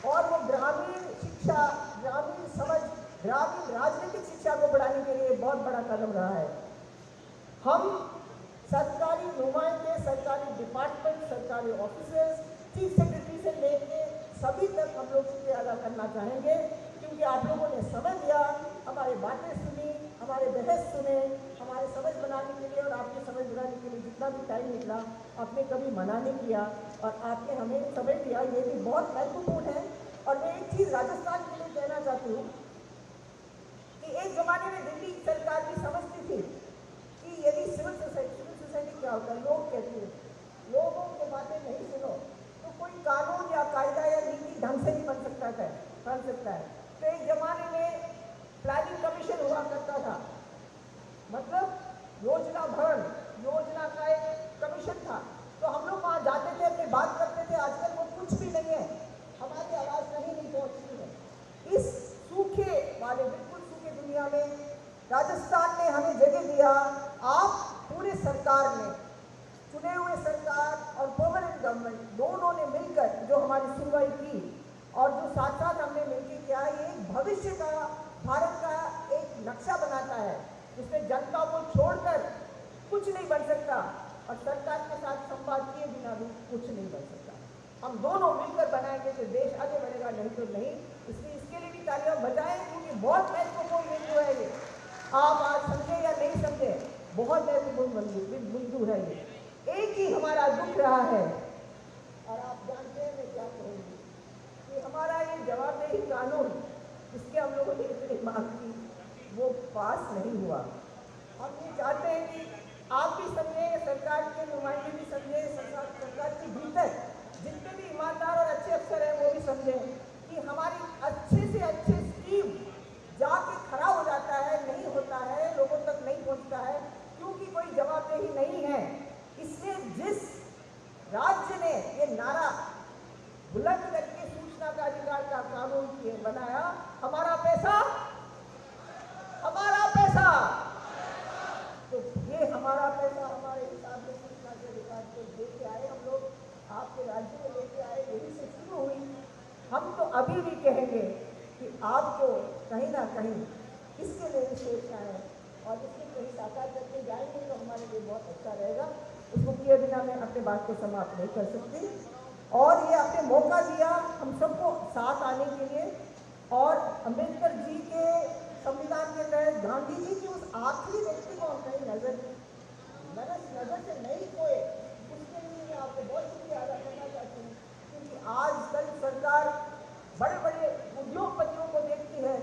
[SPEAKER 5] और वो ग्रामीण शिक्षा, ग्रामीण समझ, ग्रामीण राजनीतिक शिक्षा को बढ़ाने के लिए बहुत बड़ा कदम रहा है। हम सरकारी नुमाइंदे, सरकारी डिपार्टमेंट, सरकारी ऑफिसर्स, चीफ सेक्रेटरी से लेके सभी तक हम लोग शुक्रिया अदा करना चाहेंगे, क्योंकि आप लोगों ने समय दिया, हमारे बातें सुनी, हमारे बहस सुने, हमारे समझ बनाने के लिए, और आपके समझ बनाने के लिए जितना भी टाइम निकला आपने कभी मना नहीं किया और आपने हमें समय दिया, ये भी बहुत महत्वपूर्ण है। और मैं एक चीज़ राजस्थान के लिए कहना चाहती हूँ कि एक ज़माने में दिल्ली सरकार भी समझती थी कि यदि सिविल सोसाइटी क्या होता है, लोग कहते हैं लोगों की बातें नहीं सुनो तो कोई कानून या कायदा या नीति ढंग से नहीं बन सकता है। तो एक ज़माने में प्लानिंग कमीशन हुआ करता था, मतलब योजना भवन, योजना का एक कमीशन था, तो हम लोग वहाँ जाते थे, अपनी बात करते थे। आजकल वो कुछ भी नहीं है, हमारी आवाज़ कहीं नहीं पहुँचती है। इस सूखे वाले, बिल्कुल सूखे दुनिया में राजस्थान ने हमें जगह दिया। आप पूरे सरकार ने, चुने हुए सरकार और परमानेंट गवर्नमेंट दोनों ने मिलकर जो हमारी सुनवाई की और जो साथ साथ हमने मिलकर किया, ये भविष्य का भारत का एक नक्शा बनाता है, जिसमें जनता को छोड़कर कुछ नहीं बन सकता और सरकार के साथ संवाद किए बिना भी कुछ नहीं बन सकता। हम दोनों मिलकर बनाएंगे तो देश आगे बढ़ेगा, नहीं तो नहीं। इसलिए इसके लिए भी तालियां बजाएं, क्योंकि बहुत महत्वपूर्ण बिंदु है ये। आप आज समझे या नहीं समझे, बहुत महत्वपूर्ण बिंदु है ये। एक ही हमारा दुख रहा है, और आप जानते हैं मैं क्या कहूँगी, कि हमारा ये जवाबदेही कानून जिसके हम लोगों ने इतनी मांग की वो पास नहीं हुआ। हम ये चाहते हैं कि आप भी समझें, सरकार के नुमाइंदे भी समझें, सरकार के भीतर जितने भी ईमानदार और अच्छे अफसर हैं वो भी समझें कि हमारी अच्छे से अच्छे स्कीम जाके खड़ा हो जाता है, नहीं होता है, लोगों तक नहीं पहुंचता है, क्योंकि कोई जवाबदेही नहीं है। इसलिए जिस राज्य ने ये नारा बुलंद करके सूचना का अधिकार का कानून बनाया, हमारा पैसा, तो ये हमारा पैसा हमारे हिसाब से सूचना के अधिकार को लेके आए हम लोग, आपके राज्य में लेके आए, यही से शुरू हुई। हम तो अभी भी कहेंगे कि आपको कहीं ना कहीं इसके लिए विशेष है और इसमें कहीं साकार करके जाएंगे तो हमारे लिए बहुत अच्छा रहेगा। उसको किए बिना मैं अपने बात को समाप्त नहीं कर सकती। और ये आपने मौका दिया हम सबको साथ आने के लिए, और अम्बेडकर जी के संविधान के तहत गांधी जी की उस आखिरी व्यक्ति को हम कहीं नजर से नहीं खोए, उसके लिए मैं आपको बहुत शुक्रिया अदा करना चाहती हूँ। क्योंकि आजकल सरकार बड़े बड़े उद्योगपतियों को देखती है,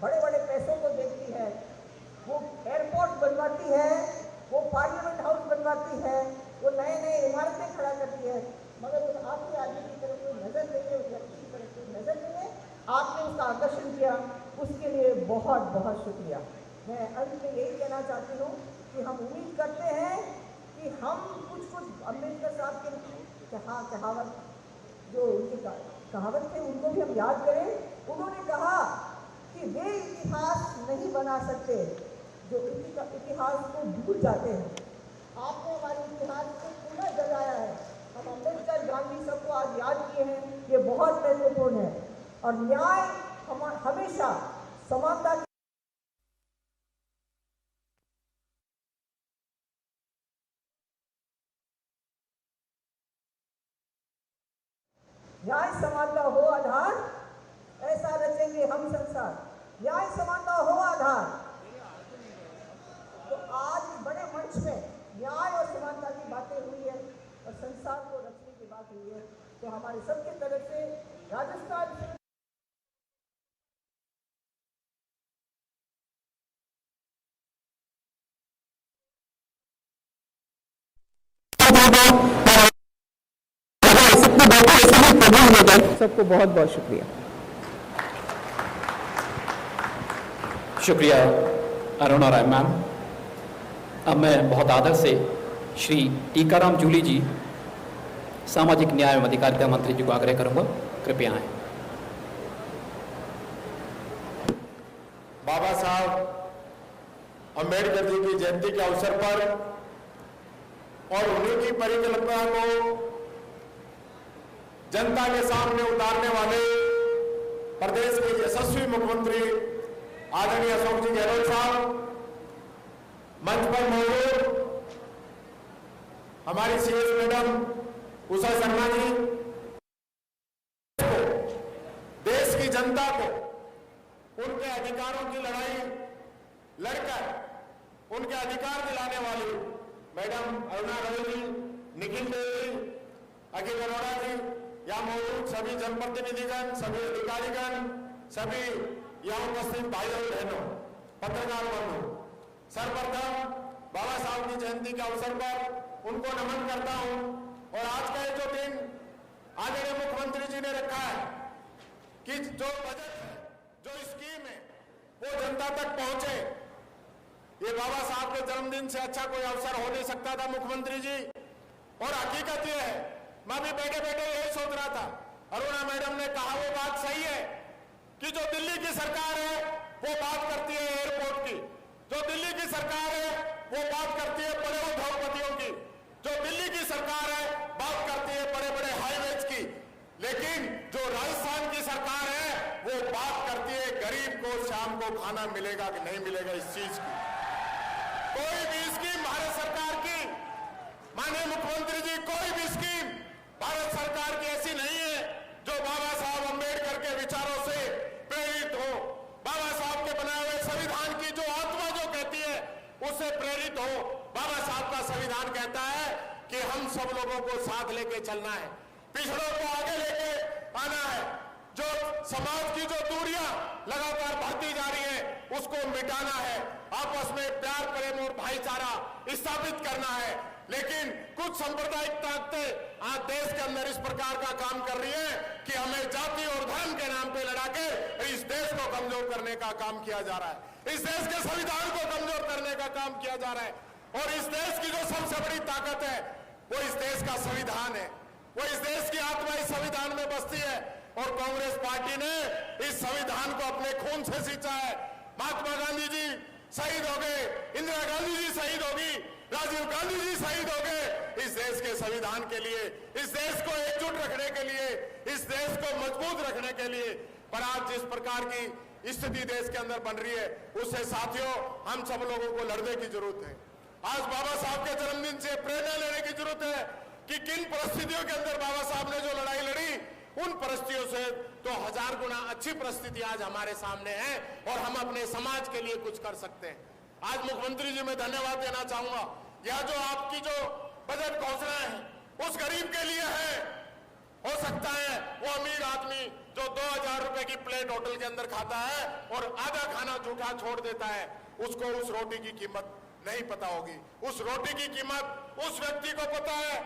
[SPEAKER 5] बड़े बड़े पैसों को देखती है, वो एयरपोर्ट बनवाती है, वो पार्लियामेंट हाउस बनवाती है, वो नए नए इमारतें खड़ा करती है, मगर उस आपके आदमी की तरफ कोई नजर नहीं है, उस व्यक्ति की तरफ कोई नजर नहीं है। आपने उसका आकर्षण किया, उसके लिए बहुत बहुत शुक्रिया। मैं अंत में यही कहना चाहती हूँ कि हम उम्मीद करते हैं कि हम कुछ अम्बेडकर साहब के कहावत जो उनकी कहावत थे उनको भी हम याद करें। उन्होंने कहा कि वे इतिहास नहीं बना सकते जो इतिहास को भूल जाते हैं। आपने हमारे इतिहास को पुनः जगाया है। हम अम्बेडकर गांधी सबको आज याद किए हैं, ये बहुत महत्वपूर्ण है। और न्याय हमेशा समानता न्याय समानता हो आधार, ऐसा रचेंगे हम संसार। न्याय समानता हो आधार। तो आज बड़े मंच में न्याय और समानता की बातें हुई है और संसार को रचने की बात हुई है। तो हमारे सबके तरफ से राजस्थान से सबको बहुत बहुत शुक्रिया।
[SPEAKER 1] शुक्रिया अरुणा राय मैम। अब मैं बहुत आदर से श्री टीकाराम जूली जी, सामाजिक न्याय एवं अधिकारिता मंत्री जी को आग्रह करूंगा, कृपया आएं।
[SPEAKER 6] बाबा साहब अम्बेडकर जी की जयंती के अवसर पर और उन्हीं की परिकल्पना को जनता के सामने उतारने वाले प्रदेश के यशस्वी मुख्यमंत्री आदरणीय अशोक जी गहलोत साहब, मंच पर मौजूद हमारी सीएस मैडम उषा शर्मा जी, देश की जनता को उनके अधिकारों की लड़ाई लड़कर उनके अधिकार दिलाने वाली मैडम अरुणा रॉय जी, निखिल देव जी, अखिल अरोड़ा जी, यहाँ मौजूद सभी जनप्रतिनिधिगण, सभी अधिकारीगण, सभी यहाँ उपस्थित भाई और बहनों, पत्रकार बंधु, सर्वप्रथम बाबा साहब की जयंती के अवसर पर उनको नमन करता हूँ। और आज का जो दिन आदरणीय मुख्यमंत्री जी ने रखा है कि जो बजट है, जो स्कीम है, वो जनता तक पहुंचे, ये बाबा साहब के जन्मदिन से अच्छा कोई अवसर हो नहीं सकता था मुख्यमंत्री जी। और हकीकत ये है, मैं भी बैठे बैठे यही सोच रहा था, अरुणा मैडम ने कहा वो बात सही है कि जो दिल्ली की सरकार है वो बात करती है एयरपोर्ट की, जो दिल्ली की सरकार है वो बात करती है बड़े उद्योगपतियों की, जो दिल्ली की सरकार है बात करती है बड़े बड़े हाईवेज की, लेकिन जो राजस्थान की सरकार है वो बात करती है गरीब को शाम को खाना मिलेगा कि नहीं मिलेगा इस चीज की। कोई भी स्कीम भारत सरकार की, माननीय मुख्यमंत्री जी, कोई भी स्कीम भारत सरकार की ऐसी नहीं है जो बाबा साहब अम्बेडकर के विचारों से प्रेरित हो, बाबा साहब के बनाए हुए संविधान की जो आत्मा जो कहती है उससे प्रेरित हो। बाबा साहब का संविधान कहता है कि हम सब लोगों को साथ लेके चलना है, पिछड़ों को आगे लेके आना है, जो समाज की जो दूरियां लगातार बढ़ती जा रही है उसको मिटाना है, आपस में प्यार प्रेम और भाईचारा स्थापित करना है। लेकिन कुछ सांप्रदायिक ताकतें आज देश के अंदर इस प्रकार का काम कर रही है कि हमें जाति और धर्म के नाम पे लड़ा के इस देश को कमजोर करने का काम किया जा रहा है, इस देश के संविधान को कमजोर करने का काम किया जा रहा है। और इस देश की जो सबसे बड़ी ताकत है वो इस देश का संविधान है, वो इस देश की आत्मा इस संविधान में बसती है। और कांग्रेस पार्टी ने इस संविधान को अपने खून से सींचा है। महात्मा गांधी जी शहीद हो गए, इंदिरा गांधी जी शहीद होगी, राजीव गांधी जी शहीद हो गए इस देश के संविधान के लिए, इस देश को एकजुट रखने के लिए, इस देश को मजबूत रखने के लिए। पर आज जिस प्रकार की स्थिति देश के अंदर बन रही है उससे साथियों हम सब लोगों को लड़ने की जरूरत है। आज बाबा साहब के जन्मदिन से प्रेरणा लेने की जरूरत है कि किन परिस्थितियों के अंदर बाबा साहब ने जो लड़ाई लड़ी, उन परिस्थितियों से तो 1000 गुना अच्छी परिस्थिति आज हमारे सामने है और हम अपने समाज के लिए कुछ कर सकते हैं। आज मुख्यमंत्री जी मैं धन्यवाद देना चाहूंगा, यह जो आपकी जो बजट घोषणा है उस गरीब के लिए है। हो सकता है वो अमीर आदमी जो 2000 रुपए की प्लेट होटल के अंदर खाता है और आधा खाना जूठा छोड़ देता है, उसको उस रोटी की कीमत नहीं पता होगी। उस रोटी की कीमत उस व्यक्ति को पता है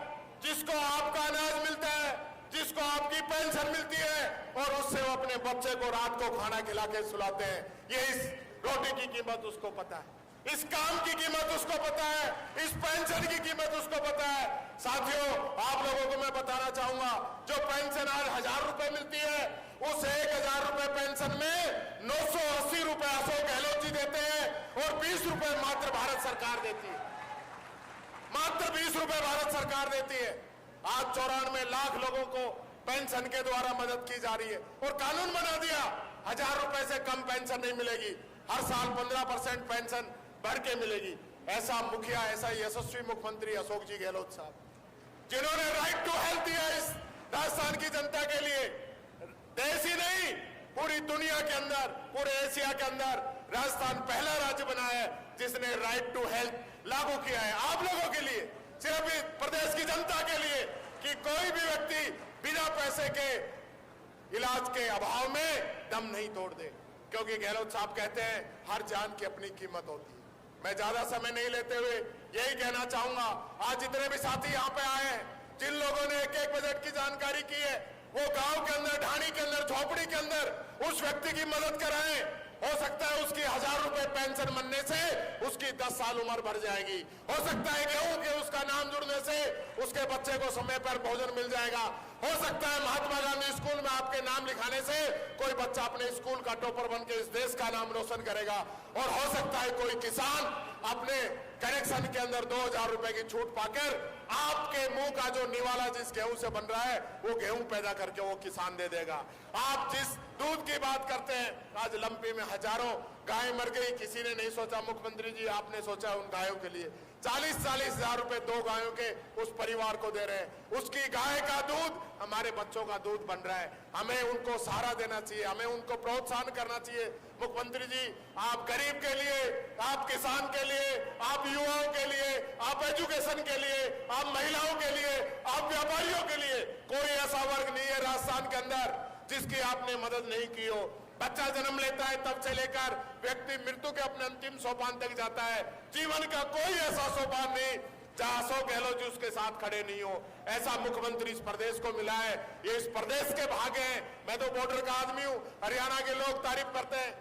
[SPEAKER 6] जिसको आपका अनाज मिलता है, जिसको आपकी पेंशन मिलती है और उससे वो अपने बच्चे को रात को खाना खिला के सुलाते हैं। ये इस रोटी की कीमत उसको पता है, इस काम की कीमत उसको पता है, इस पेंशन की कीमत उसको पता है। साथियों आप लोगों को मैं बताना चाहूंगा, जो पेंशन आज 1000 रुपए मिलती है उस 1000 रुपए पेंशन में 980 रुपए अशोक गहलोत जी देते हैं और 20 रुपए मात्र भारत सरकार देती है, मात्र 20 रुपए भारत सरकार देती है। आज 94 लाख लोगों को पेंशन के द्वारा मदद की जा रही है और कानून बना दिया 1000 रुपए से कम पेंशन नहीं मिलेगी, हर साल 15% पेंशन बढ़ के मिलेगी। ऐसा मुखिया, ऐसा यशस्वी मुख्यमंत्री अशोक जी गहलोत साहब, जिन्होंने राइट टू हेल्थ दिया इस राजस्थान की जनता के लिए। देश ही नहीं पूरी दुनिया के अंदर, पूरे एशिया के अंदर राजस्थान पहला राज्य बना है जिसने राइट टू हेल्थ लागू किया है आप लोगों के लिए, सिर्फ इस प्रदेश की जनता के लिए, कि कोई भी व्यक्ति बिना पैसे के इलाज के अभाव में दम नहीं तोड़ दे। क्योंकि गहलोत साहब कहते हैं हर जान की अपनी कीमत होती है। मैं ज्यादा समय नहीं लेते हुए यही कहना चाहूंगा, आज जितने भी साथी यहाँ पे आए हैं, जिन लोगों ने एक एक बजट की जानकारी की है, वो गांव के अंदर, ढाणी के अंदर, झोपड़ी के अंदर उस व्यक्ति की मदद कराएं। हो सकता है उसकी 1000 रुपए पेंशन बनने से उसकी 10 साल उम्र बढ़ जाएगी। हो सकता है गेहूं के उसका नाम जुड़ने से उसके बच्चे को समय पर भोजन मिल जाएगा। हो सकता है महात्मा गांधी स्कूल में आपके नाम लिखाने से कोई बच्चा अपने स्कूल का टॉपर बन के इस देश का नाम रोशन करेगा। और हो सकता है कोई किसान अपने कनेक्शन के अंदर 2000 रुपए की छूट पाकर आपके मुंह का जो निवाला जिस गेहूं से बन रहा है वो गेहूं पैदा करके वो किसान दे देगा। आप जिस दूध की बात करते हैं, आज लंपी में हजारों गाय मर गई, किसी ने नहीं सोचा, मुख्यमंत्री जी आपने सोचा उन गायों के लिए 40-40 हजार रुपए 2 गायों के उस परिवार को दे रहे हैं। उसकी गाय का दूध हमारे बच्चों का दूध बन रहा है। हमें उनको सहारा देना चाहिए, हमें उनको प्रोत्साहन करना चाहिए। मुख्यमंत्री जी आप गरीब के लिए, आप किसान के लिए, आप युवाओं के लिए, आप एजुकेशन के लिए, आप महिलाओं के लिए, आप व्यापारियों के लिए कोई ऐसा वर्ग नहीं है राजस्थान के अंदर जिसकी आपने मदद नहीं की हो। बच्चा जन्म लेता है तब से लेकर व्यक्ति मृत्यु के अपने अंतिम सोपान तक जाता है, जीवन का कोई ऐसा सोपान नहीं जहां अशोक गहलोत जी उसके साथ खड़े नहीं हो। ऐसा मुख्यमंत्री इस प्रदेश को मिला है, ये इस प्रदेश के भाग्य हैं। मैं तो बॉर्डर का आदमी हूं, हरियाणा के लोग तारीफ करते हैं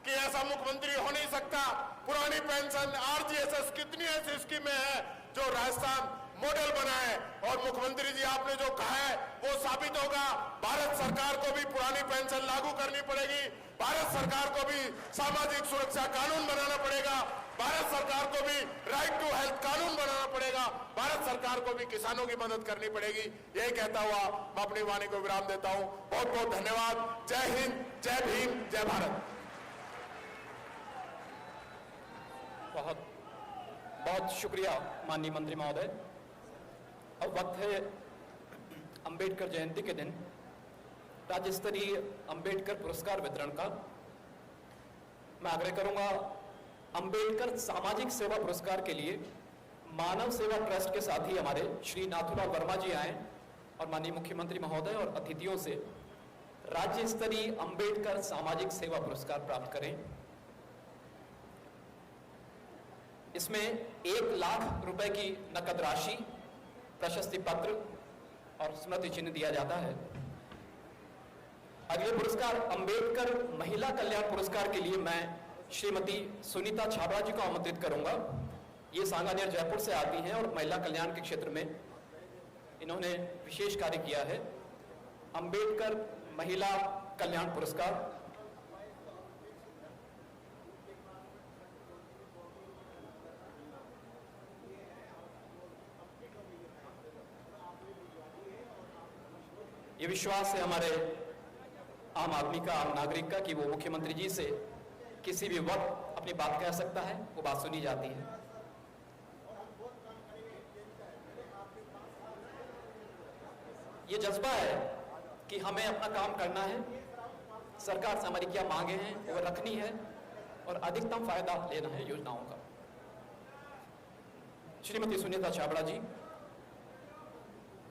[SPEAKER 6] कि ऐसा मुख्यमंत्री हो नहीं सकता। पुरानी पेंशन, आरजीएसएस, कितनी ऐसी स्कीमें हैं जो राजस्थान मॉडल बना है। और मुख्यमंत्री जी आपने जो कहा है वो साबित होगा। भारत सरकार को भी पुरानी पेंशन लागू करनी पड़ेगी, भारत सरकार को भी सामाजिक सुरक्षा कानून बनाना पड़ेगा, भारत सरकार को भी राइट टू हेल्थ कानून बनाना पड़ेगा, भारत सरकार को भी किसानों की मदद करनी पड़ेगी। यही कहता हुआ मैं अपनी वाणी को विराम देता हूं। बहुत बहुत धन्यवाद। जय हिंद, जय भीम, जय भारत।
[SPEAKER 7] बहुत बहुत शुक्रिया माननीय मंत्री महोदय। अब वक्त है अंबेडकर जयंती के दिन राज्य स्तरीय अंबेडकर पुरस्कार वितरण का। मैं आग्रह करूंगा अंबेडकर सामाजिक सेवा पुरस्कार के लिए मानव सेवा ट्रस्ट के साथी हमारे श्री नाथूलाल वर्मा जी आए और माननीय मुख्यमंत्री महोदय और अतिथियों से राज्य स्तरीय अंबेडकर सामाजिक सेवा पुरस्कार प्राप्त करें। इसमें 1 लाख रुपए की नकद राशि, प्रशस्ति पत्र और स्मृति चिन्ह दिया जाता है। अगले पुरस्कार अंबेडकर महिला कल्याण पुरस्कार के लिए मैं श्रीमती सुनीता छाबड़ा जी को आमंत्रित करूंगा। ये सांगानेर जयपुर से आती हैं और महिला कल्याण के क्षेत्र में इन्होंने विशेष कार्य किया है। अंबेडकर महिला कल्याण पुरस्कार। ये विश्वास है हमारे आम आदमी का, आम नागरिक का, कि वो मुख्यमंत्री जी से किसी भी वक्त अपनी बात कह सकता है, वो बात सुनी जाती है। ये जज्बा है कि हमें अपना काम करना है, सरकार से हमारी क्या मांगे हैं वो रखनी है और अधिकतम फायदा लेना है योजनाओं का। श्रीमती सुनीता छाबड़ा जी,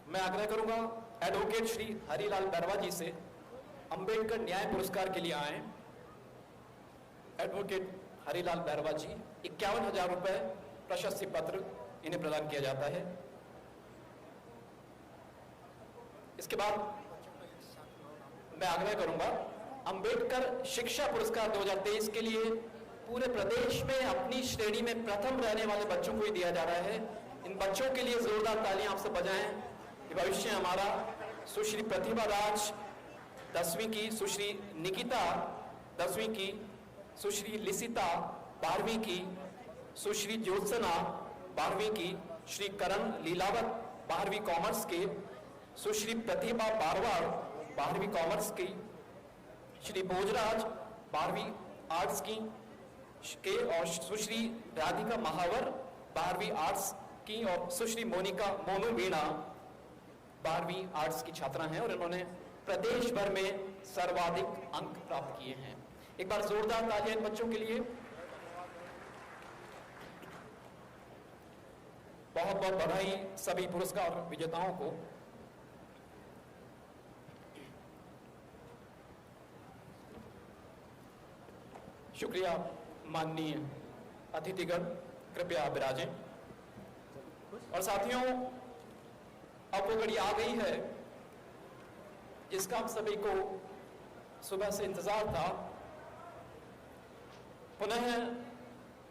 [SPEAKER 7] मैं आग्रह करूंगा एडवोकेट श्री हरिलाल बैरवा जी से अंबेडकर न्याय पुरस्कार के लिए आए। एडवोकेट हरिलाल बैरवा जी, 51,000 रुपए प्रशस्ति पत्र इन्हें प्रदान किया जाता है। इसके बाद मैं आग्रह करूंगा अंबेडकर शिक्षा पुरस्कार 2023 के लिए पूरे प्रदेश में अपनी श्रेणी में प्रथम रहने वाले बच्चों को ही दिया जा रहा है। इन बच्चों के लिए जोरदार तालियां आपसे बजाएं। भविष्य हमारा सुश्री प्रतिभा राज 10वीं की, सुश्री निकिता 10वीं की, सुश्री लिसिता 12वीं की, सुश्री ज्योत्सना 12वीं की, श्री करण लीलावत 12वीं कॉमर्स के, सुश्री प्रतिभा बारवाड़ 12वीं कॉमर्स की, श्री भोजराज 12वीं आर्ट्स की के, और सुश्री राधिका महावर 12वीं आर्ट्स की, और सुश्री मोनू मीणा 12वीं आर्ट्स की छात्रा हैं और इन्होंने प्रदेश भर में सर्वाधिक अंक प्राप्त किए हैं। एक बार जोरदार तालियां इन बच्चों के लिए। बहुत बहुत बधाई सभी पुरस्कार विजेताओं को। शुक्रिया। माननीय अतिथिगण कृपया विराजें। और साथियों, अब वो घड़ी आ गई है जिसका हम सभी को सुबह से इंतजार था। पुनः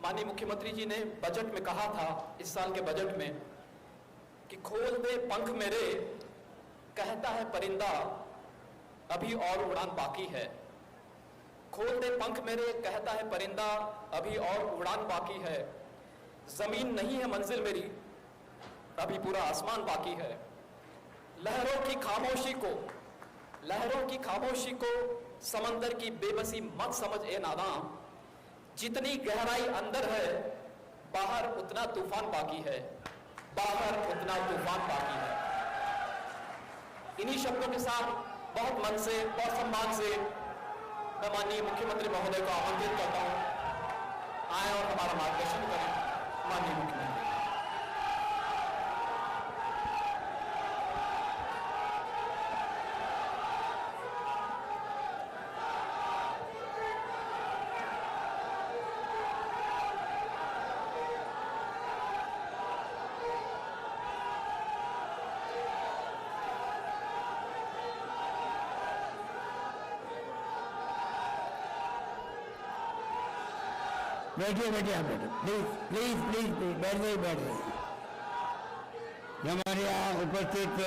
[SPEAKER 7] माननीय मुख्यमंत्री जी ने बजट में कहा था, इस साल के बजट में, कि खोल दे पंख मेरे, कहता है परिंदा, अभी और उड़ान बाकी है। खोल दे पंख मेरे, कहता है परिंदा, अभी और उड़ान बाकी है। जमीन नहीं है मंजिल मेरी, अभी पूरा आसमान बाकी है। लहरों की खामोशी को समंदर की बेबसी मत समझ ए नादां। जितनी गहराई अंदर है, बाहर उतना तूफान बाकी है, बाहर उतना तूफान बाकी है। इन्हीं शब्दों के साथ बहुत मन से, बहुत सम्मान से मैं माननीय मुख्यमंत्री महोदय को आमंत्रित करता हूं, आए और हमारा मार्गदर्शन करें। माननीय मुख्यमंत्री।
[SPEAKER 8] बैठिए बैठिए आप बैठो, प्लीज प्लीज प्लीज प्लीज बैठ गए। हमारे यहाँ उपस्थित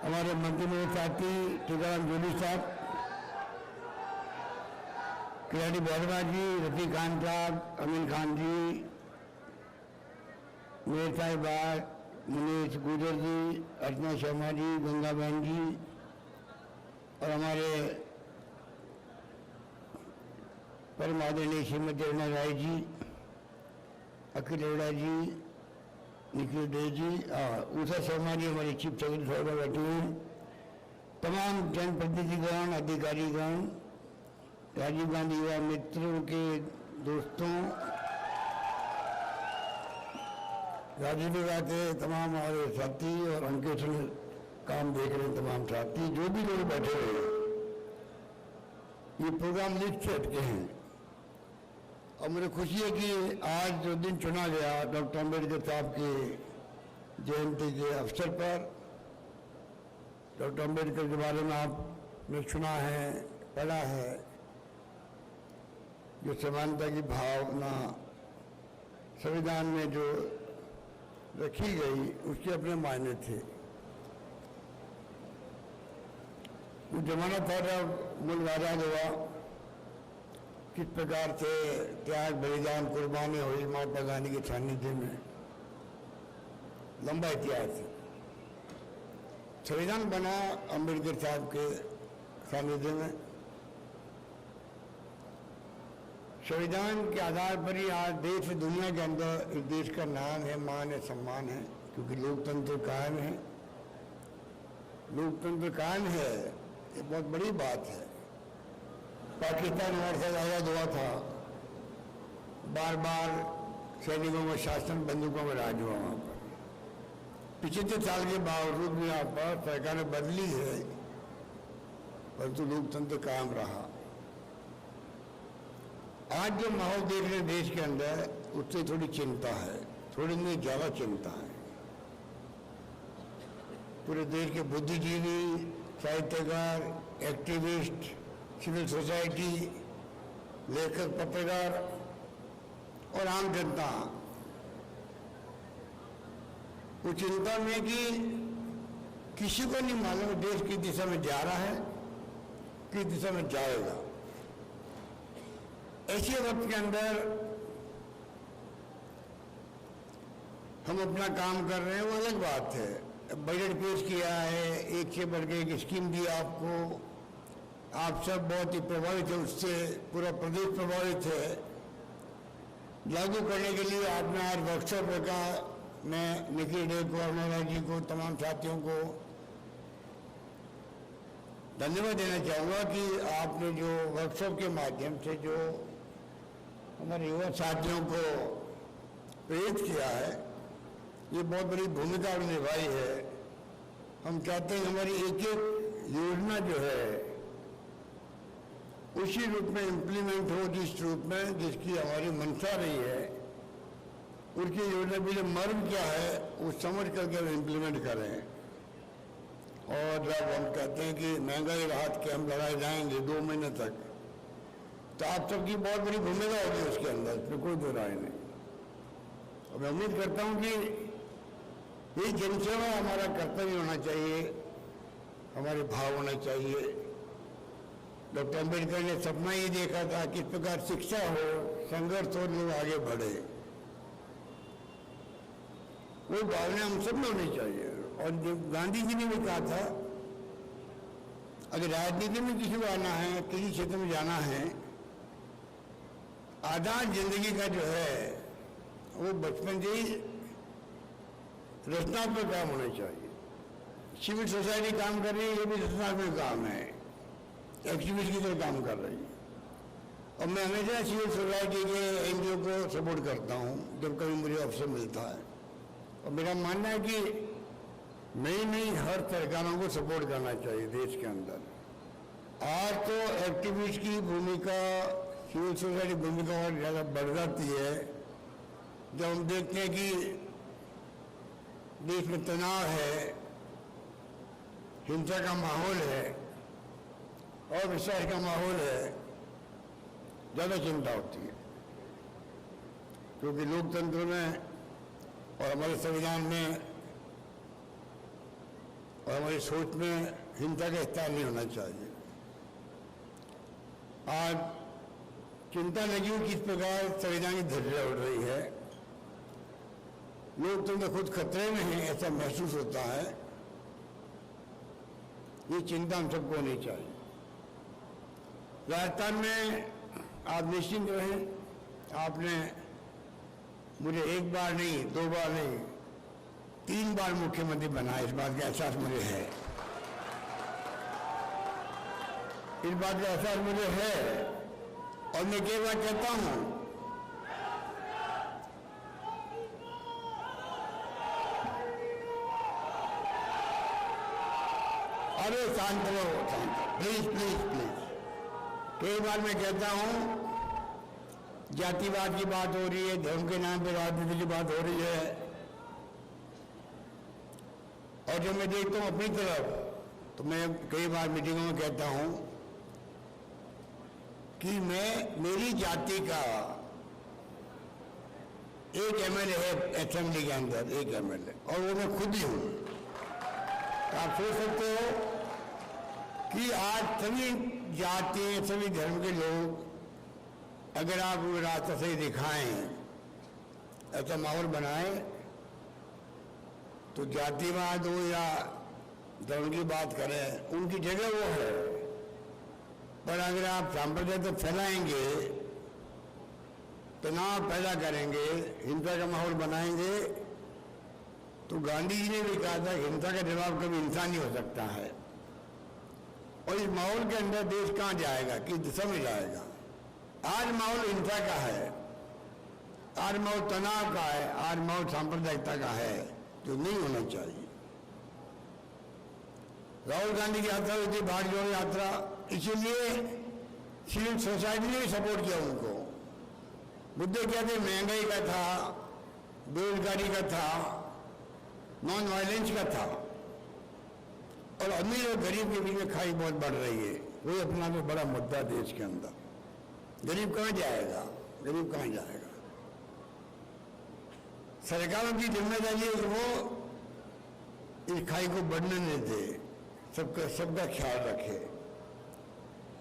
[SPEAKER 8] हमारे मंत्री साथी टीकाराम जोली साहब, खिलाड़ी वर्मा जी, रफीक खान साहब, अमीन खान जी, मेयर साहिबा, मुनीष गुजर जी, अर्चना शर्मा जी, गंगा बहन जी, और हमारे परम आदरणीय श्रीमती अरुणा राय जी, अखिल अरोड़ा जी, निखिल देव जी, उषा शर्मा जी हमारी चीफ सेक्रेटरी साहब बैठे हुए, तमाम जनप्रतिनिधिगण, अधिकारीगण, राजीव गांधी युवा मित्रों के दोस्तों, राजनीतिका के तमाम हमारे साथी और अंकेशन काम देख रहे तमाम साथी, जो भी लोग बैठे हुए, ये प्रोग्राम लिस्ट से हटके हैं और मुझे खुशी है कि आज जो दिन चुना गया डॉक्टर अम्बेडकर साहब की जयंती के अवसर पर, डॉक्टर अम्बेडकर के बारे में आपने सुना है, पढ़ा है, जो समानता की भावना संविधान में जो रखी गई उसके अपने मायने थे। वो जमाना था जब मुल्क आज़ाद हुआ, किस प्रकार से त्याग बलिदान कुर्बानी हुई महात्मा गांधी के सानिध्य में, लंबा इतिहास है। संविधान बना अम्बेडकर साहब के सानिध्य में। संविधान के आधार पर ही आज देश और दुनिया के अंदर इस देश का नाम है, मान है, सम्मान है, क्योंकि लोकतंत्र कायम है। लोकतंत्र कायम है, ये बहुत बड़ी बात है। पाकिस्तान हमारे साथ आज़ाद हुआ था, बार बार सैनिकों का शासन, बंदूकों में राज हुआ वहाँ पर। 75 साल के बावजूद भी यहाँ पर सरकारें बदली है, परंतु लोकतंत्र कायम रहा। आज जो माहौल देख रहे हैं देश के अंदर, उससे थोड़ी चिंता है, थोड़ी नहीं ज़्यादा चिंता है। पूरे देश के बुद्धिजीवी, साहित्यकार, एक्टिविस्ट, सिविल सोसाइटी, लेखक, पत्रकार और आम जनता वो चिंता में कि किसी को नहीं मालूम देश किस दिशा में जा रहा है, किस दिशा में जाएगा। ऐसे वक्त के अंदर हम अपना काम कर रहे हैं, वो अलग बात है। बजट पेश किया है, एक से बढ़ के एक स्कीम दी आपको, आप सब बहुत ही प्रभावित है उससे, पूरा प्रदेश प्रभावित है। लागू करने के लिए आपने आज वर्कशॉप रखा। मैं निखिल डे को, अरुणा जी को, तमाम साथियों को धन्यवाद देना चाहूँगा कि आपने जो वर्कशॉप के माध्यम से जो हमारे युवा साथियों को प्रेरित किया है, ये बहुत बड़ी भूमिका निभाई है। हम चाहते हैं हमारी एक एक योजना जो है उसी रूप में इम्प्लीमेंट हो, जिस रूप में जिसकी हमारी मंशा रही है। उनकी योजना भी जो मर्म क्या है वो समझ करके हम इम्प्लीमेंट करें। और जब हम कहते हैं कि महंगाई राहत के हम लड़ाई जाएंगे 2 महीने तक, तो आप सबकी बहुत बड़ी भूमिका होगी उसके अंदर, इसमें कोई दो राय नहीं। और मैं उम्मीद करता हूँ कि ये जनसेवा हमारा कर्तव्य होना चाहिए, हमारे भाव होना चाहिए। डॉक्टर अम्बेडकर ने सपना ये देखा था किस प्रकार शिक्षा हो, संघर्ष हो, लोग आगे बढ़े। वो भावना हम सब में होनी चाहिए। और जो गांधी जी ने भी कहा था, अगर राजनीति में किसी को आना है, किसी क्षेत्र में जाना है, आजाद जिंदगी का जो है वो बचपन से ही रचनात्मक काम होना चाहिए। सिविल सोसाइटी काम कर रही है, ये भी रचनात्मक काम है, एक्टिविस्ट की तरह काम कर रही है। और मैं हमेशा सिविल सोसाइटी के एनजीओ को सपोर्ट करता हूँ जब कभी मुझे अवसर मिलता है। और मेरा मानना है कि नई हर सरकारों को सपोर्ट करना चाहिए देश के अंदर। आज तो एक्टिविस्ट की भूमिका, सिविल सोसाइटी भूमिका और ज़्यादा बढ़ जाती है जब हम देखते हैं कि देश में तनाव है, हिंसा का माहौल है और विश्वास का माहौल है, ज़्यादा चिंता होती है। क्योंकि लोकतंत्र में और हमारे संविधान में और हमारी सोच में हिंसा का स्थान नहीं होना चाहिए। आज चिंता लगी हुई किस प्रकार संविधान की धज्जियां उड़ रही है, लोकतंत्र खुद खतरे में है ऐसा महसूस होता है। ये चिंता हम सबको होनी चाहिए। राजस्थान में आप निश्चिंत रहें, आपने मुझे 1 बार नहीं, 2 बार नहीं, 3 बार मुख्यमंत्री बनाया, इस बात का एहसास मुझे है। इस बात का एहसास मुझे है। और मैं कई बार कहता हूं, अरे शांत रहो, शांत, प्लीज प्लीज प्लीज। कई बार मैं कहता हूं जातिवाद की बात हो रही है, धर्म के नाम पे राजनीति की बात हो रही है। और जब मैं देखता हूँ अपनी तरफ, तो मैं कई बार मीटिंगों में कहता हूँ कि मेरी जाति का एक एमएलए है असेंबली के अंदर, एक एमएलए, और वो मैं खुद ही हूँ। तो आप सोच सकते हो कि आज सभी जाति, सभी धर्म के लोग अगर आप रास्ता सही दिखाएं, ऐसा माहौल बनाएं, तो जातिवाद हो या धर्म की बात करें, उनकी जगह वो है। पर अगर आप सांप्रदायिक तो फैलाएंगे, तनाव पैदा करेंगे, हिंसा का माहौल बनाएंगे, तो गांधी जी ने भी कहा था हिंसा का जवाब कभी हिंसा नहीं हो सकता है। और इस माहौल के अंदर देश कहाँ जाएगा, किस दिशा में जाएगा? आज माहौल हिंसा का है, आज माहौल तनाव का है, आज माहौल सांप्रदायिकता का है, जो नहीं होना चाहिए। राहुल गांधी की यात्रा हुई थी, भारत जोड़ो यात्रा, इसीलिए सिविल सोसाइटी ने भी सपोर्ट किया उनको। मुद्दे क्या थे? महंगाई का था, बेरोजगारी का था, नॉन वायलेंस का था, और अमीर और गरीब के बीच में खाई बहुत बढ़ रही है। वही अपना में बड़ा मुद्दा देश के अंदर। गरीब कहाँ जाएगा? गरीब कहाँ जाएगा? सरकारों की जिम्मेदारी है कि वो इस खाई को बढ़ने नहीं दे, सबका ख्याल रखे।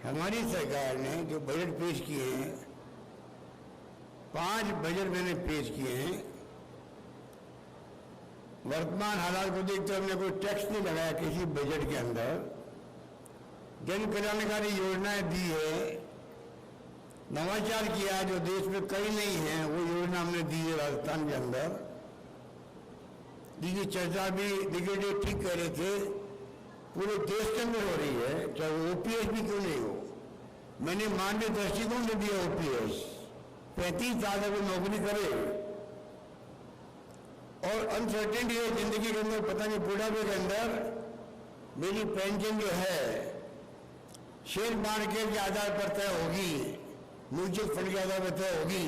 [SPEAKER 8] हमारी सरकार ने जो बजट पेश किए हैं, 5 बजट मैंने पेश किए हैं, वर्तमान हालात को देखते हुए हमने कोई टैक्स नहीं लगाया किसी बजट के अंदर। जन कल्याणकारी योजनाएं दी है, नवाचार किया जो देश में कहीं नहीं है, वो योजना हमने दी है राजस्थान के अंदर, जिसकी चर्चा भी दिग्विजय ठीक कह रहे थे, पूरे देश के अंदर हो रही है, चाहे वो ओपीएस भी क्यों नहीं हो। मैंने मानवीय दृष्टिकोण से दिया ओपीएस, 35 साल अगर नौकरी करे और अनसर्टेनिटी है जिंदगी के अंदर, पता नहीं बुढ़ापे के अंदर मेरी पेंशन जो है शेयर मार्केट के आधार पर तय होगी, म्यूचुअल फंड के आधार पर तय होगी,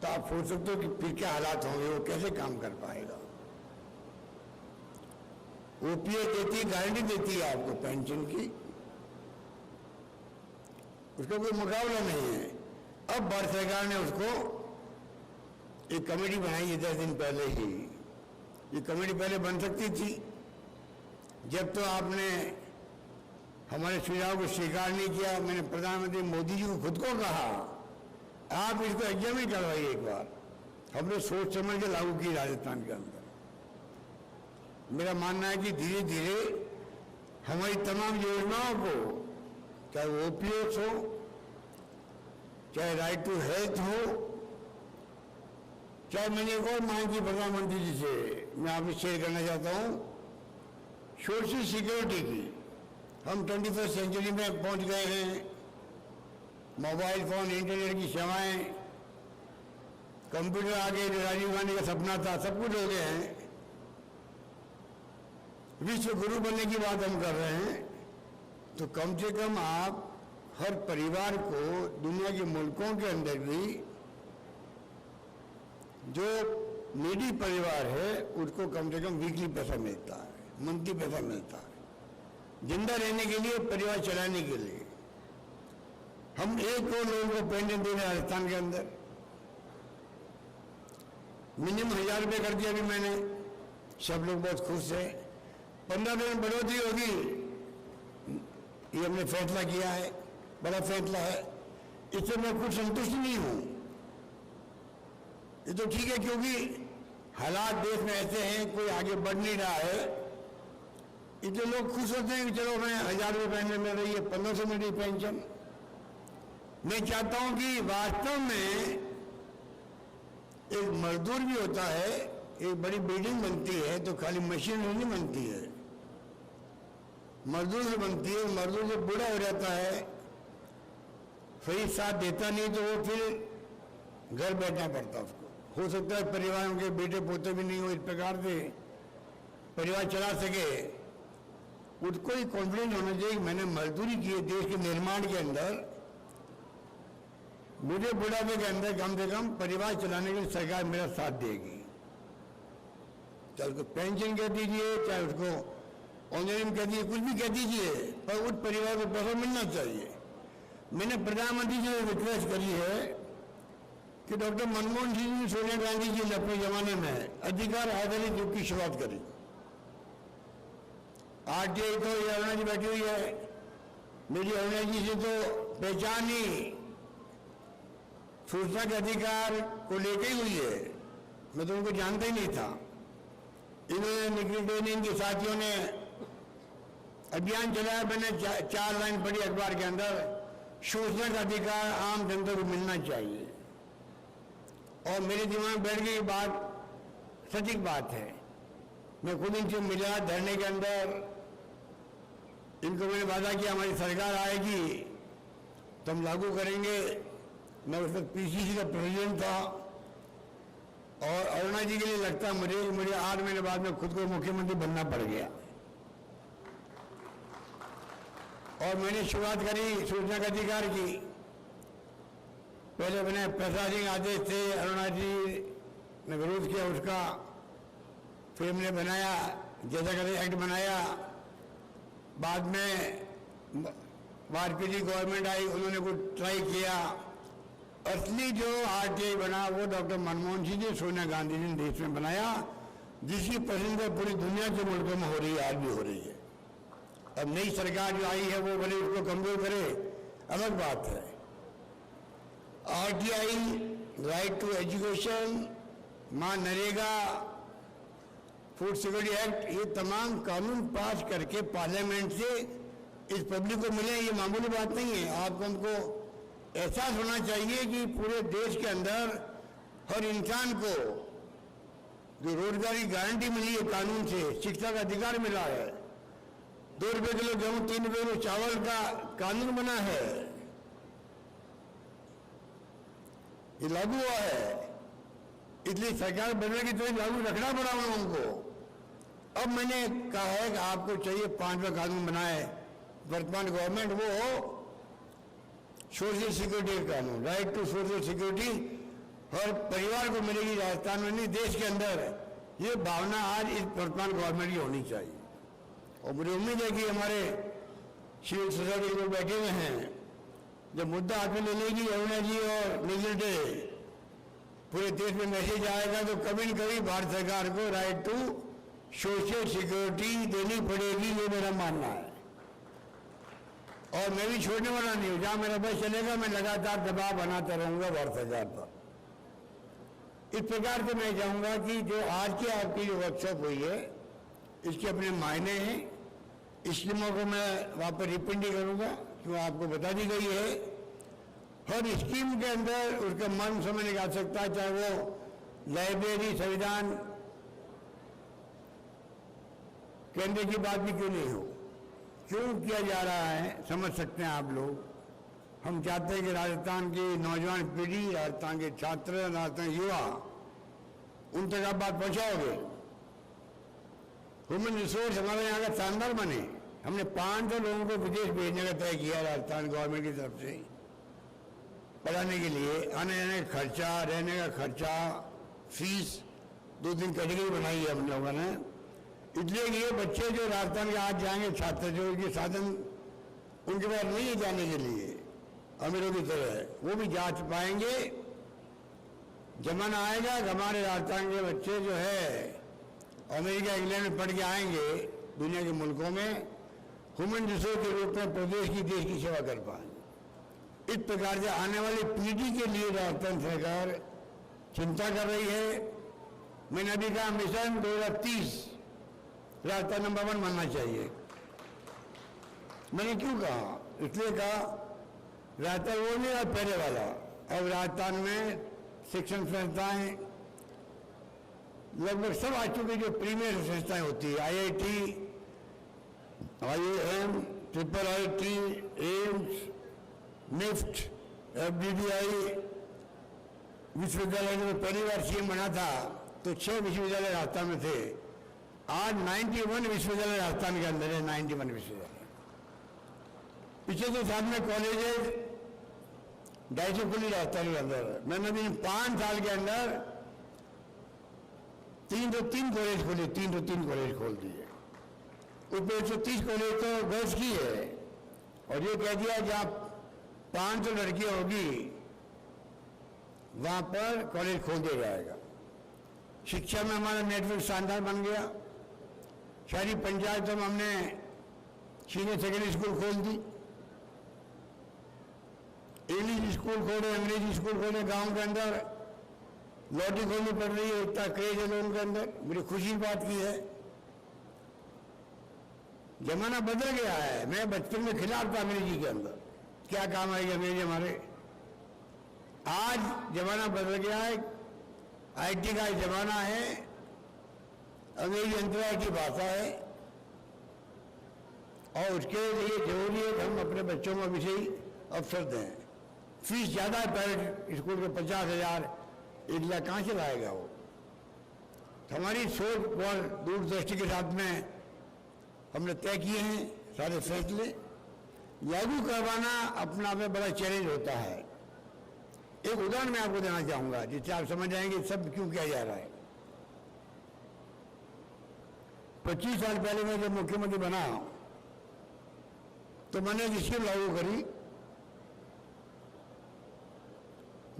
[SPEAKER 8] तो आप सोच सकते हो कि फिर क्या हालात होंगे, वो कैसे काम कर पाएगा। ओपीएस देती, गारंटी देती है आपको पेंशन की, उसका कोई मुकाबला नहीं है। अब भारत सरकार ने उसको एक कमेटी बनाई है 10 दिन पहले ही। ये कमेटी पहले बन सकती थी, जब तो आपने हमारे सुझाव को स्वीकार नहीं किया। मैंने प्रधानमंत्री मोदी जी को खुद को कहा, आप इसको एग्जाम ही करवाइए एक बार। हमने सोच समझ के लागू की राजस्थान के अंदर। मेरा मानना है कि धीरे धीरे हमारी तमाम योजनाओं को, चाहे वो ओपीएस हो, चाहे राइट टू हेल्थ हो, चाहे मैंने एक और मांग की प्रधानमंत्री जी से, मैं आपसे शेयर करना चाहता हूं, सोशल सिक्योरिटी की। हम 21st सेंचुरी में पहुंच गए हैं, मोबाइल फोन, इंटरनेट की सेवाएं, कंप्यूटर आ गए, जो राजीव गांधी का सपना था, सब कुछ हो गए हैं। विश्व गुरु बनने की बात हम कर रहे हैं, तो कम से कम आप हर परिवार को, दुनिया के मुल्कों के अंदर भी जो नीडी परिवार है उसको कम से कम वीकली पैसा मिलता है, मंथली पैसा मिलता है, जिंदा रहने के लिए, परिवार चलाने के लिए। हम 1 करोड़ लोगों को पेंशन दे रहे हैं राजस्थान के अंदर। मिनिमम 1000 रुपये कर दिया अभी मैंने, सब लोग बहुत खुश हैं। 15 दिन बढ़ोतरी होगी, ये हमने फैसला किया है, बड़ा फैसला है। इससे मैं कुछ संतुष्ट नहीं हूं। ये तो ठीक है, क्योंकि हालात देश में ऐसे हैं, कोई आगे बढ़ नहीं रहा है, इसलिए लोग खुश होते हैं कि चलो हमें 1000 रुपये पेंशन मिल रही है, 1500 मिल रही पेंशन। मैं चाहता हूं कि वास्तव में एक मजदूर भी होता है, एक बड़ी बिल्डिंग बनती है तो खाली मशीन नहीं बनती है, मजदूर से बनती है। मजदूर जब बूढ़ा हो जाता है, सही साथ देता नहीं, तो वो फिर घर बैठना पड़ता उसको। हो सकता है परिवार के बेटे पोते भी नहीं हो, इस प्रकार से परिवार चला सके। उसको ही कॉन्फिडेंस होना चाहिए कि मैंने मजदूरी की है देश के निर्माण के अंदर, मुझे बुढ़ापे के अंदर कम से कम परिवार चलाने के लिए सरकार मेरा साथ देगी। चाहे उसको पेंशन कह दीजिए, चाहे उसको ऑनलाइन कह दीजिए, कुछ भी कह दीजिए, पर उस परिवार को पैसा मिलना चाहिए। मैंने प्रधानमंत्री जी से रिक्वेस्ट करी है कि डॉक्टर मनमोहन सिंह जी, सोनिया गांधी जी ने अपने जमाने में अधिकार आधारित युग की शुरुआत करी। आरटीआई तो ये अरुणा जी बैठी हुई है, मेरी अरुणा जी से तो पहचान ही सूचना के अधिकार को लेके ही हुई है, मैं तो उनको जानता ही नहीं था। इन्होंने निखिल देव ने, इनके साथियों ने अभियान चलाया, मैंने 4 लाइन पढ़ी अखबार के अंदर, सूचना का अधिकार आम जनता को मिलना चाहिए। और मेरे दिमाग में बैठ गई बात, सटीक बात है। मैं खुद इनसे मिला धरने के अंदर, इनको मैंने वादा किया हमारी सरकार आएगी तो हम लागू करेंगे। मैं उस वक्त पीसीसी का प्रेसिडेंट था और अरुणा जी के लिए लगता मुझे 8 महीने बाद में खुद को मुख्यमंत्री बनना पड़ गया। और मैंने शुरुआत करी सूचना का अधिकार की। पहले मैंने प्रसाद सिंह आदेश थे, अरुणा जी ने विरोध किया उसका, फिर हमने बनाया जैसा करें एक्ट बनाया। बाद में वाजपेयी गवर्नमेंट आई, उन्होंने कुछ ट्राई किया। असली जो आरटीआई बना वो डॉक्टर मनमोहन सिंह जी, सोनिया गांधी जी ने देश में बनाया, जिसकी प्रशंसा पूरी दुनिया के मुल्कों में हो रही है, आज भी हो रही है। अब नई सरकार जो आई है वो भले उसको कमजोर करे, अलग बात है। आरटीआई, राइट टू एजुकेशन, मां नरेगा, फूड सिक्योरिटी एक्ट, ये तमाम कानून पास करके पार्लियामेंट से इस पब्लिक को मिले, ये मामूली बात नहीं है। आपको हमको एहसास होना चाहिए कि पूरे देश के अंदर हर इंसान को जो रोजगार की गारंटी मिली है कानून से, शिक्षा का अधिकार मिला है, 2 रुपये किलो गेहूं, 3 रुपये किलो चावल का कानून बना है, ये लागू हुआ है। इसलिए सरकार बनने की तरह लागू रखना पड़ा उनको। अब मैंने कहा है कि आपको चाहिए 5वां कानून बनाए वर्तमान गवर्नमेंट, वो हो सोशल सिक्योरिटी कानून, राइट टू सोशल सिक्योरिटी। हर परिवार को मिलेगी, राजस्थान में नहीं देश के अंदर। ये भावना आज इस वर्तमान गवर्नमेंट की होनी चाहिए। और मुझे उम्मीद है कि हमारे सिविल सोसाइटी के लोग बैठे हुए हैं, जब मुद्दा हाथ में ले लेगी अरुणा जी और निखिल डे, पूरे देश में मैसेज आएगा तो कभी न कभी भारत सरकार को राइट टू सोशल सिक्योरिटी देनी पड़ेगी, ये मेरा मानना है। और मैं भी छोड़ने वाला नहीं हूं, जहां मेरा बस चलेगा मैं लगातार दबाव बनाता रहूंगा भारत सरकार पर। इस प्रकार से मैं चाहूंगा कि जो आज की आपकी जो वर्कशॉप हुई है इसके अपने मायने हैं। इसलिए को मैं वापस रिपीट नहीं करूंगा, क्यों आपको बता दी गई है। हर स्कीम के अंदर उसका मर्म समझ निकाल सकता है, चाहे वो लाइब्रेरी, संविधान केंद्र की बात भी क्यों नहीं हो, क्यों किया जा रहा है समझ सकते हैं आप लोग। हम चाहते हैं कि राजस्थान की नौजवान पीढ़ी, राजस्थान के छात्र, राजस्थान के युवा, उन तक आप बात पहुंचाओगे। ह्यूमन रिसोर्स हमारे यहाँ का शानदार बने। हमने 500 लोगों को विदेश भेजने का तय किया राजस्थान गवर्नमेंट की तरफ से, पढ़ाने के लिए, आने जाने का खर्चा, रहने का खर्चा, फीस 2-3 कैटेगरी बनाई है हम लोगों ने। इसलिए ये बच्चे जो राजस्थान के आज जाएंगे, छात्र जो उनके साधन उनके पास नहीं है जाने के लिए अमीरों की तरह, वो भी जा पाएंगे। जमाना आएगा कि हमारे राजस्थान के बच्चे जो है अमेरिका, इंग्लैंड में पढ़ के आएंगे, दुनिया के मुल्कों में ह्यूमन रिसोर्स के रूप में प्रदेश की, देश की सेवा कर पाएंगे। इस प्रकार से आने वाली पीढ़ी के लिए राजस्थान सरकार चिंता कर रही है। मैंने अभी कहा मिशन 2030 राजस्थान नंबर 1 बनना चाहिए। मैंने क्यों कहा? इसलिए कहा राजस्थान वो नहीं रहा पहले वाला। अब राजस्थान में शिक्षण संस्थाएं लगभग सब आ चुकी, जो प्रीमियर संस्थाएं होती है, IIT, IIM, IIIT, AIIMS, NIFT, FDDI विश्वविद्यालय में पहली बार CM बना था तो 6 विश्वविद्यालय राजस्थान में थे। आज 91 विश्वविद्यालय राजस्थान के अंदर है, 91 विश्वविद्यालय। पिछले 2 साल में कॉलेजेस 250 खुली राजस्थान के अंदर। मैंने अभी 5 साल के अंदर 303 कॉलेज खोले, 303 कॉलेज खोल दिए। ऊपर 130 कॉलेज तो गर्ल्स की है, और ये कह दिया जहाँ 500 लड़कियां होगी वहां पर कॉलेज खोल दिया जाएगा। शिक्षा में हमारा नेटवर्क शानदार बन गया। शहरी पंचायतों में हमने सीनियर सेकेंडरी स्कूल खोल दी, इंग्लिश स्कूल खोले, अंग्रेजी स्कूल खोले। गांव के अंदर लॉटरी खोलनी पड़ रही है, इतना क्रेज है लोगों के अंदर। बड़ी खुशी की बात की है। जमाना बदल गया है। मैं बचपन में खिलाफ था अंग्रेजी के अंदर, क्या काम आएगी अंग्रेजी हमारे। आज जमाना बदल गया है, IT का जमाना है, अंग्रेजी अंतराय की भाषा है, और उसके लिए जरूरी है कि हम अपने बच्चों को अभी से ही अवसर दें। फीस ज़्यादा है प्राइवेट स्कूल के, 50,000 1 लाख कहाँ से लाएगा वो। तो हमारी सोच बहुत दूरदृष्टि के साथ में हमने तय किए हैं सारे फैसले। लागू करवाना अपना आप में बड़ा चैलेंज होता है। एक उदाहरण मैं आपको देना चाहूंगा जिससे आप समझ जाएंगे सब क्यों किया जा रहा है। 25 साल पहले मैं जब मुख्यमंत्री बना तो मैंने एक स्कीम लागू करी,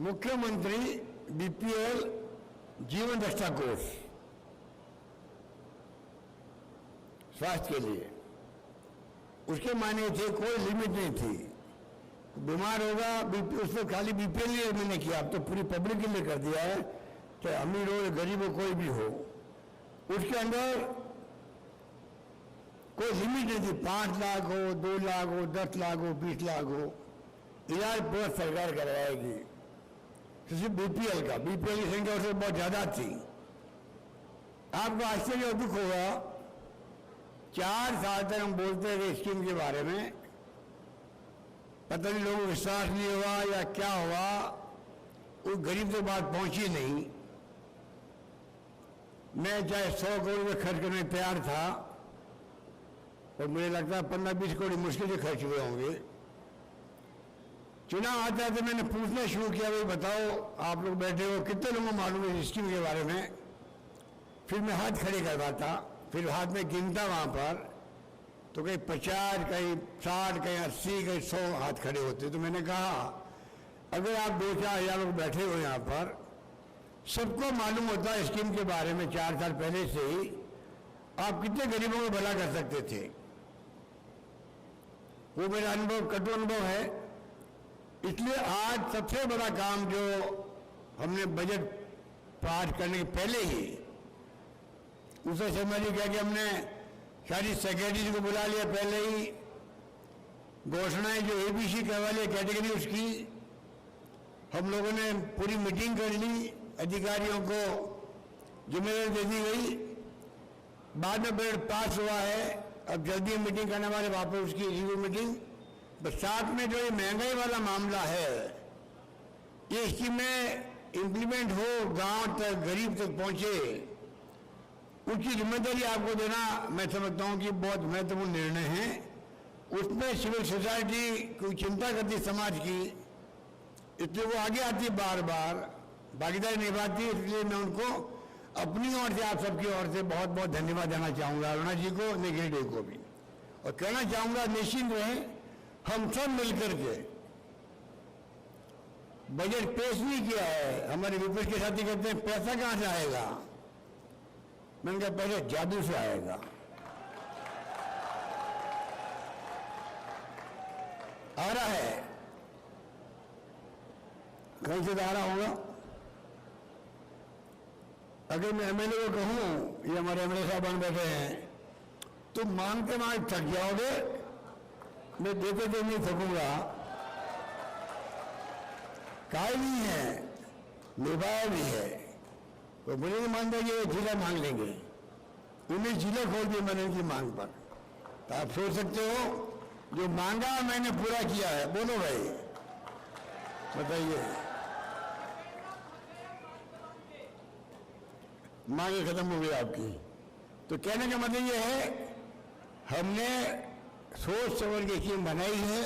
[SPEAKER 8] मुख्यमंत्री BPL जीवन रक्षा कोष स्वास्थ्य के लिए। उसके मायने थे, कोई लिमिट नहीं थी। बीमार होगा उसमें खाली BPL नहीं मैंने किया, अब तो पूरी पब्लिक के लिए कर दिया है, चाहे अमीर हो या गरीब हो, कोई भी हो। उसके अंदर कोई लिमिट नहीं थी, 5 लाख हो, 2 लाख हो, 10 लाख हो, 20 लाख हो, इलाज पूरा सरकार करवाएगी। सिर्फ BPL का, BPL की संख्या उससे बहुत ज्यादा थी। आपको आश्चर्य और दुख होगा, 4 साल तक हम बोलते रहे स्कीम के बारे में, पता नहीं लोगों को विश्वास नहीं हुआ या क्या हुआ, उस गरीब तक बात पहुंची नहीं। मैं चाहे 100 करोड़ रुपये खर्च करने तैयार था, और मुझे लगता है 15-20 करोड़ मुश्किल से खर्च हुए होंगे। चुनाव आता है तो मैंने पूछना शुरू किया, भाई बताओ आप लोग बैठे हो, कितने लोगों को मालूम है स्कीम के बारे में। फिर मैं हाथ खड़े करवाता, फिर हाथ में गिनता वहाँ पर, तो कहीं 50, कहीं 60, कहीं 80, कहीं 100 हाथ खड़े होते। तो मैंने कहा अगर आप 2-4 हज़ार लोग बैठे हो यहाँ पर, सबको मालूम होता है स्कीम के बारे में 4 साल पहले से ही, आप कितने गरीबों को भला कर सकते थे। वो मेरा अनुभव, कटु अनुभव है। इसलिए आज सबसे बड़ा काम जो हमने बजट पास करने के पहले ही उसे समझ लिया कि हमने सारी सेक्रेटरी को बुला लिया, पहले ही घोषणाएं जो ABC करवा लिया कैटेगरी उसकी, हम लोगों ने पूरी मीटिंग कर ली, अधिकारियों को जिम्मेदारी दे दी गई। बाद में बजट पास हुआ है, अब जल्दी मीटिंग करने वाले वापस उसकी रिव्यू मीटिंग। बस साथ में जो ये महंगाई वाला मामला है, ये स्कीम में इम्प्लीमेंट हो, गांव तक गरीब तक पहुंचे, उसकी जिम्मेदारी आपको देना मैं समझता हूं कि बहुत महत्वपूर्ण निर्णय है। उसमें सिविल सोसाइटी कोई चिंता करती समाज की, इसलिए वो आगे आती बार बार भागीदारी निभाती। इसलिए मैं उनको अपनी ओर से, आप सबकी ओर से बहुत बहुत धन्यवाद देना चाहूँगा, अरुणा जी को, निखिल डे को भी। और कहना चाहूँगा निश्चिंत रहें, हम सब मिलकर के बजट पेश नहीं किया है। हमारे विपक्ष के साथी कहते हैं पैसा कहाँ से आएगा, मैंने कहा पहले जादू से आएगा। आ रहा है, कहीं से तो आ रहा होगा। अगर मैं MLA को कहूं, ये हमारे MLA साहब बैठे हैं, तो मांगते मांग थक जाओगे, मैं देते तो नहीं थकूंगा। काय नहीं है, निभाया भी है, तो मुझे नहीं मानता कि वो जिला मांग लेंगे। उन्हें जिले खोल दिए मैंने उनकी मांग पर। तो आप सोच सकते हो, जो मांगा मैंने पूरा किया है। बोलो भाई, बताइए। मांगे खत्म हो गई आपकी। तो कहने का मतलब ये है, हमने सोच समझ के स्कीम बनाई है।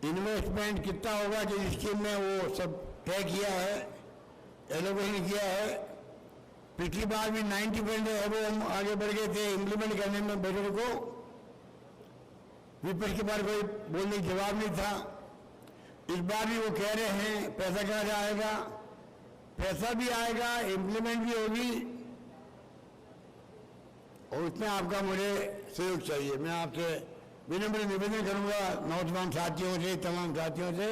[SPEAKER 8] इन्वेस्टमेंट कितना होगा जिस स्कीम में, वो सब तय किया है, एलोकेशन किया है। पिछली बार भी 90% है, वो हम आगे बढ़ गए थे इम्प्लीमेंट करने में बजट को। विपक्ष के बार कोई बोलने का जवाब नहीं था। इस बार भी वो कह रहे हैं पैसा कहाँ से आएगा, पैसा भी आएगा, इम्प्लीमेंट भी होगी, और उसमें आपका मुझे सहयोग चाहिए। मैं आपसे विनम्र निवेदन करूंगा नौजवान साथियों से, तमाम साथियों से,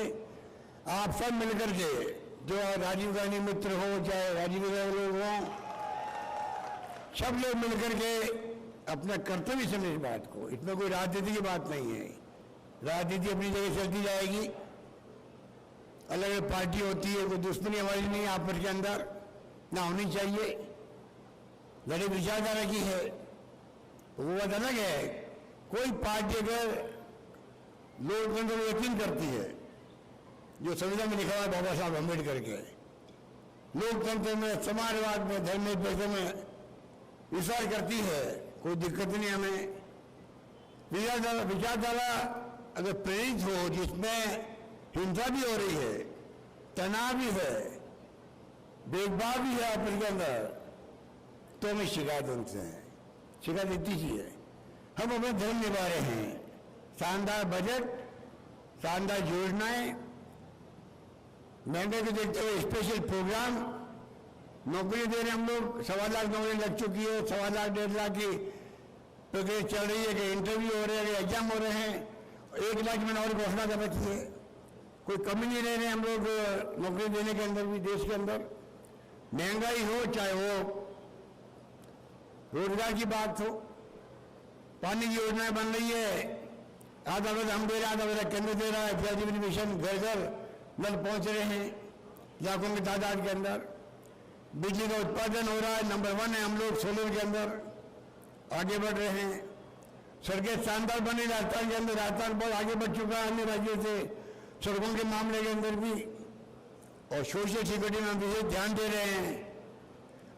[SPEAKER 8] आप सब मिलकर के, जो राजीव गांधी मित्र हो चाहे राजीव गांधी लोग हों, सब लोग मिलकर के अपना कर्तव्य समझे इस बात को। इसमें कोई राजनीति की बात नहीं है। राजनीति अपनी जगह चलती जाएगी, अलग अलग पार्टी होती है, कोई दुश्मनी हमारी नहीं आपस के अंदर ना होनी चाहिए। लड़े विचारधारा की है, वो बात अलग है। कोई पार्टी अगर लोकतंत्र को यकीन करती है, जो संविधान में लिखा हुआ है बाबा साहब अम्बेडकर के, लोकतंत्र में, समाजवाद में, धर्मनिरपेक्षता में विश्वास करती है, कोई दिक्कत नहीं हमें। विचारधारा अगर प्रेरित हो, जिसमें हिंसा भी हो रही है, तनाव भी है, भेदभाव भी है आपस के अंदर, तो हमें शिकायत उनसे है। शिकायत इतनी सी है, हम अपना धर्म निभा रहे हैं। शानदार बजट, शानदार योजनाएं, महंगाई को देखते हुए स्पेशल प्रोग्राम, नौकरी दे रहे हैं हम लोग। 1.25 लाख नौकरी लग चुकी है, 1.25 लाख 1.5 लाख की प्रक्रिया चल रही है, कि इंटरव्यू हो रहे हैं, कि एग्जाम हो रहे हैं। 1 लाख में नौकरी घोषणा कर रखी है, कोई कमी नहीं रह रहे हम लोग नौकरी देने के अंदर भी। देश के अंदर महंगाई हो, चाहे वो रोजगार की बात हो, पानी की योजनाएं बन रही है, आधा पैसा हम दे रहे हैं, आधा पैसा केंद्र दे रहा है। जल जीवन मिशन घर घर नल पहुंच रहे हैं लाखों की तादाद के अंदर। बिजली का उत्पादन हो रहा है, नंबर 1 है हम लोग सोलर के अंदर, आगे बढ़ रहे हैं। सड़कें शानदार बनी राजस्थान के अंदर, राजस्थान बहुत आगे बढ़ चुका है अन्य राज्यों से सड़कों के मामले के अंदर भी, और सोशल सिक्योरिटी में हम विशेष ध्यान दे रहे हैं।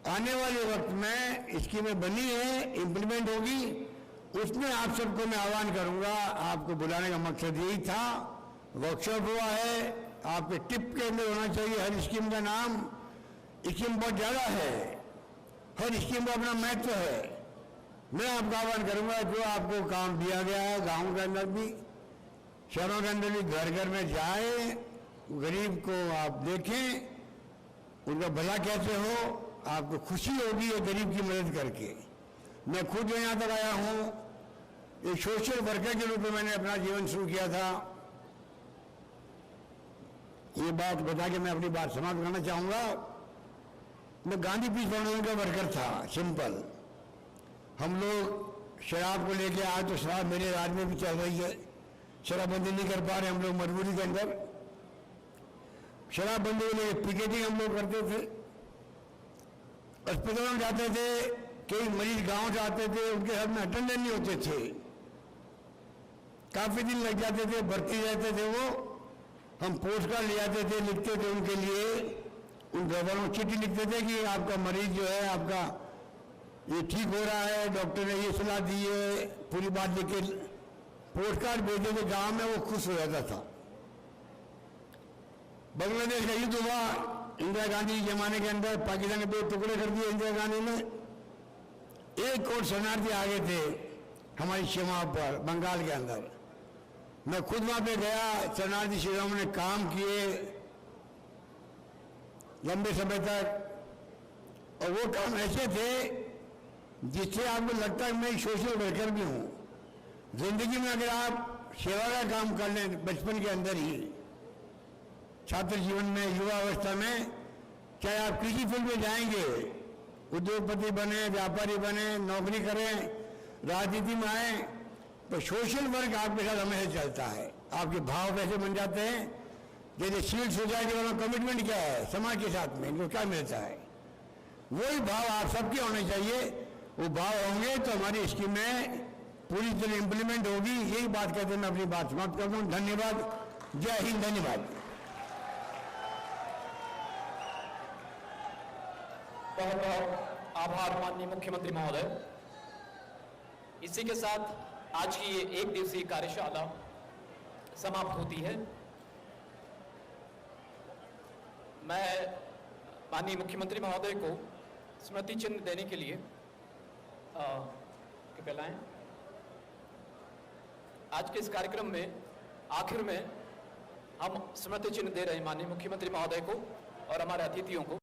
[SPEAKER 8] आने वाले वक्त में स्कीमें बनी है, इम्प्लीमेंट होगी, उसमें आप सबको मैं आह्वान करूंगा। आपको बुलाने का मकसद यही था। वर्कशॉप हुआ है, आपके टिप के अंदर होना चाहिए हर स्कीम का नाम। स्कीम बहुत ज़्यादा है, हर स्कीम का अपना महत्व है। मैं आपका आह्वान करूंगा, जो आपको काम दिया गया है गाँव के अंदर भी, शहरों के अंदर भी, घर घर में जाए, गरीब को आप देखें, उनका भला कैसे हो, आपको खुशी होगी ये गरीब की मदद करके। मैं खुद यहाँ तक आया हूँ, एक सोशल वर्कर के रूप में मैंने अपना जीवन शुरू किया था। ये बात बता के मैं अपनी बात समाप्त करना चाहूँगा। मैं गांधी पीस फाउंडेशन का वर्कर था, सिंपल। हम लोग शराब को लेके आज तो शराब मेरे राज्य में भी चल रही है, शराबबंदी नहीं कर पा रहे हम लोग मजबूरी के अंदर। शराबबंदी को लेकर पिकेटिंग हम लोग करते थे, अस्पतालों में जाते थे, कई मरीज गांव से आते थे, उनके हाथ में अटेंडेंट नहीं होते थे, काफी दिन लग जाते थे, भर्ती रहते थे वो। हम पोस्ट कार्ड ले जाते थे, लिखते थे उनके लिए, उन घरवालों को चिट्ठी लिखते थे कि आपका मरीज जो है, आपका ये ठीक हो रहा है, डॉक्टर ने ये सलाह दी है, पूरी बात लिख के पोस्ट कार्ड भेजते थे गाँव में, वो खुश हो जाता था। बांग्लादेश का युद्ध हुआ इंदिरा गांधी के जमाने के अंदर, पाकिस्तान ने 2 टुकड़े कर दिए इंदिरा गांधी ने। 1 करोड़ शरणार्थी आ गए थे हमारी सीमाओं पर बंगाल के अंदर। मैं खुद वहां पे गया, शरणार्थी शिविरों में काम किए लंबे समय तक, और वो काम ऐसे थे जिससे आपको लगता है मैं एक सोशल वर्कर भी हूँ। जिंदगी में अगर आप सेवा का काम कर लें बचपन के अंदर ही, छात्र जीवन में, युवा अवस्था में, चाहे आप किसी फील्ड में जाएंगे, उद्योगपति बने, व्यापारी बने, नौकरी करें, राजनीति में आए, तो सोशल वर्क आपके साथ हमेशा चलता है। आपके भाव कैसे बन जाते हैं, जैसे सिविल सोसाइटी वाला कमिटमेंट क्या है समाज के साथ में, इनको क्या मिलता है, वही भाव आप सबके होने चाहिए। वो भाव होंगे तो हमारी स्कीमें पूरी तरह इंप्लीमेंट होगी। यही बात कहते मैं अपनी बात समाप्त करता हूँ। धन्यवाद। जय हिंद। धन्यवाद।
[SPEAKER 7] बहुत बहुत आभार माननीय मुख्यमंत्री महोदय। इसी के साथ आज की ये 1 दिवसीय कार्यशाला समाप्त होती है। मैं माननीय मुख्यमंत्री महोदय को स्मृति चिन्ह देने के लिए कृपया लाएं। आज के इस कार्यक्रम में आखिर में हम स्मृति चिन्ह दे रहे हैं माननीय मुख्यमंत्री महोदय को और हमारे अतिथियों को।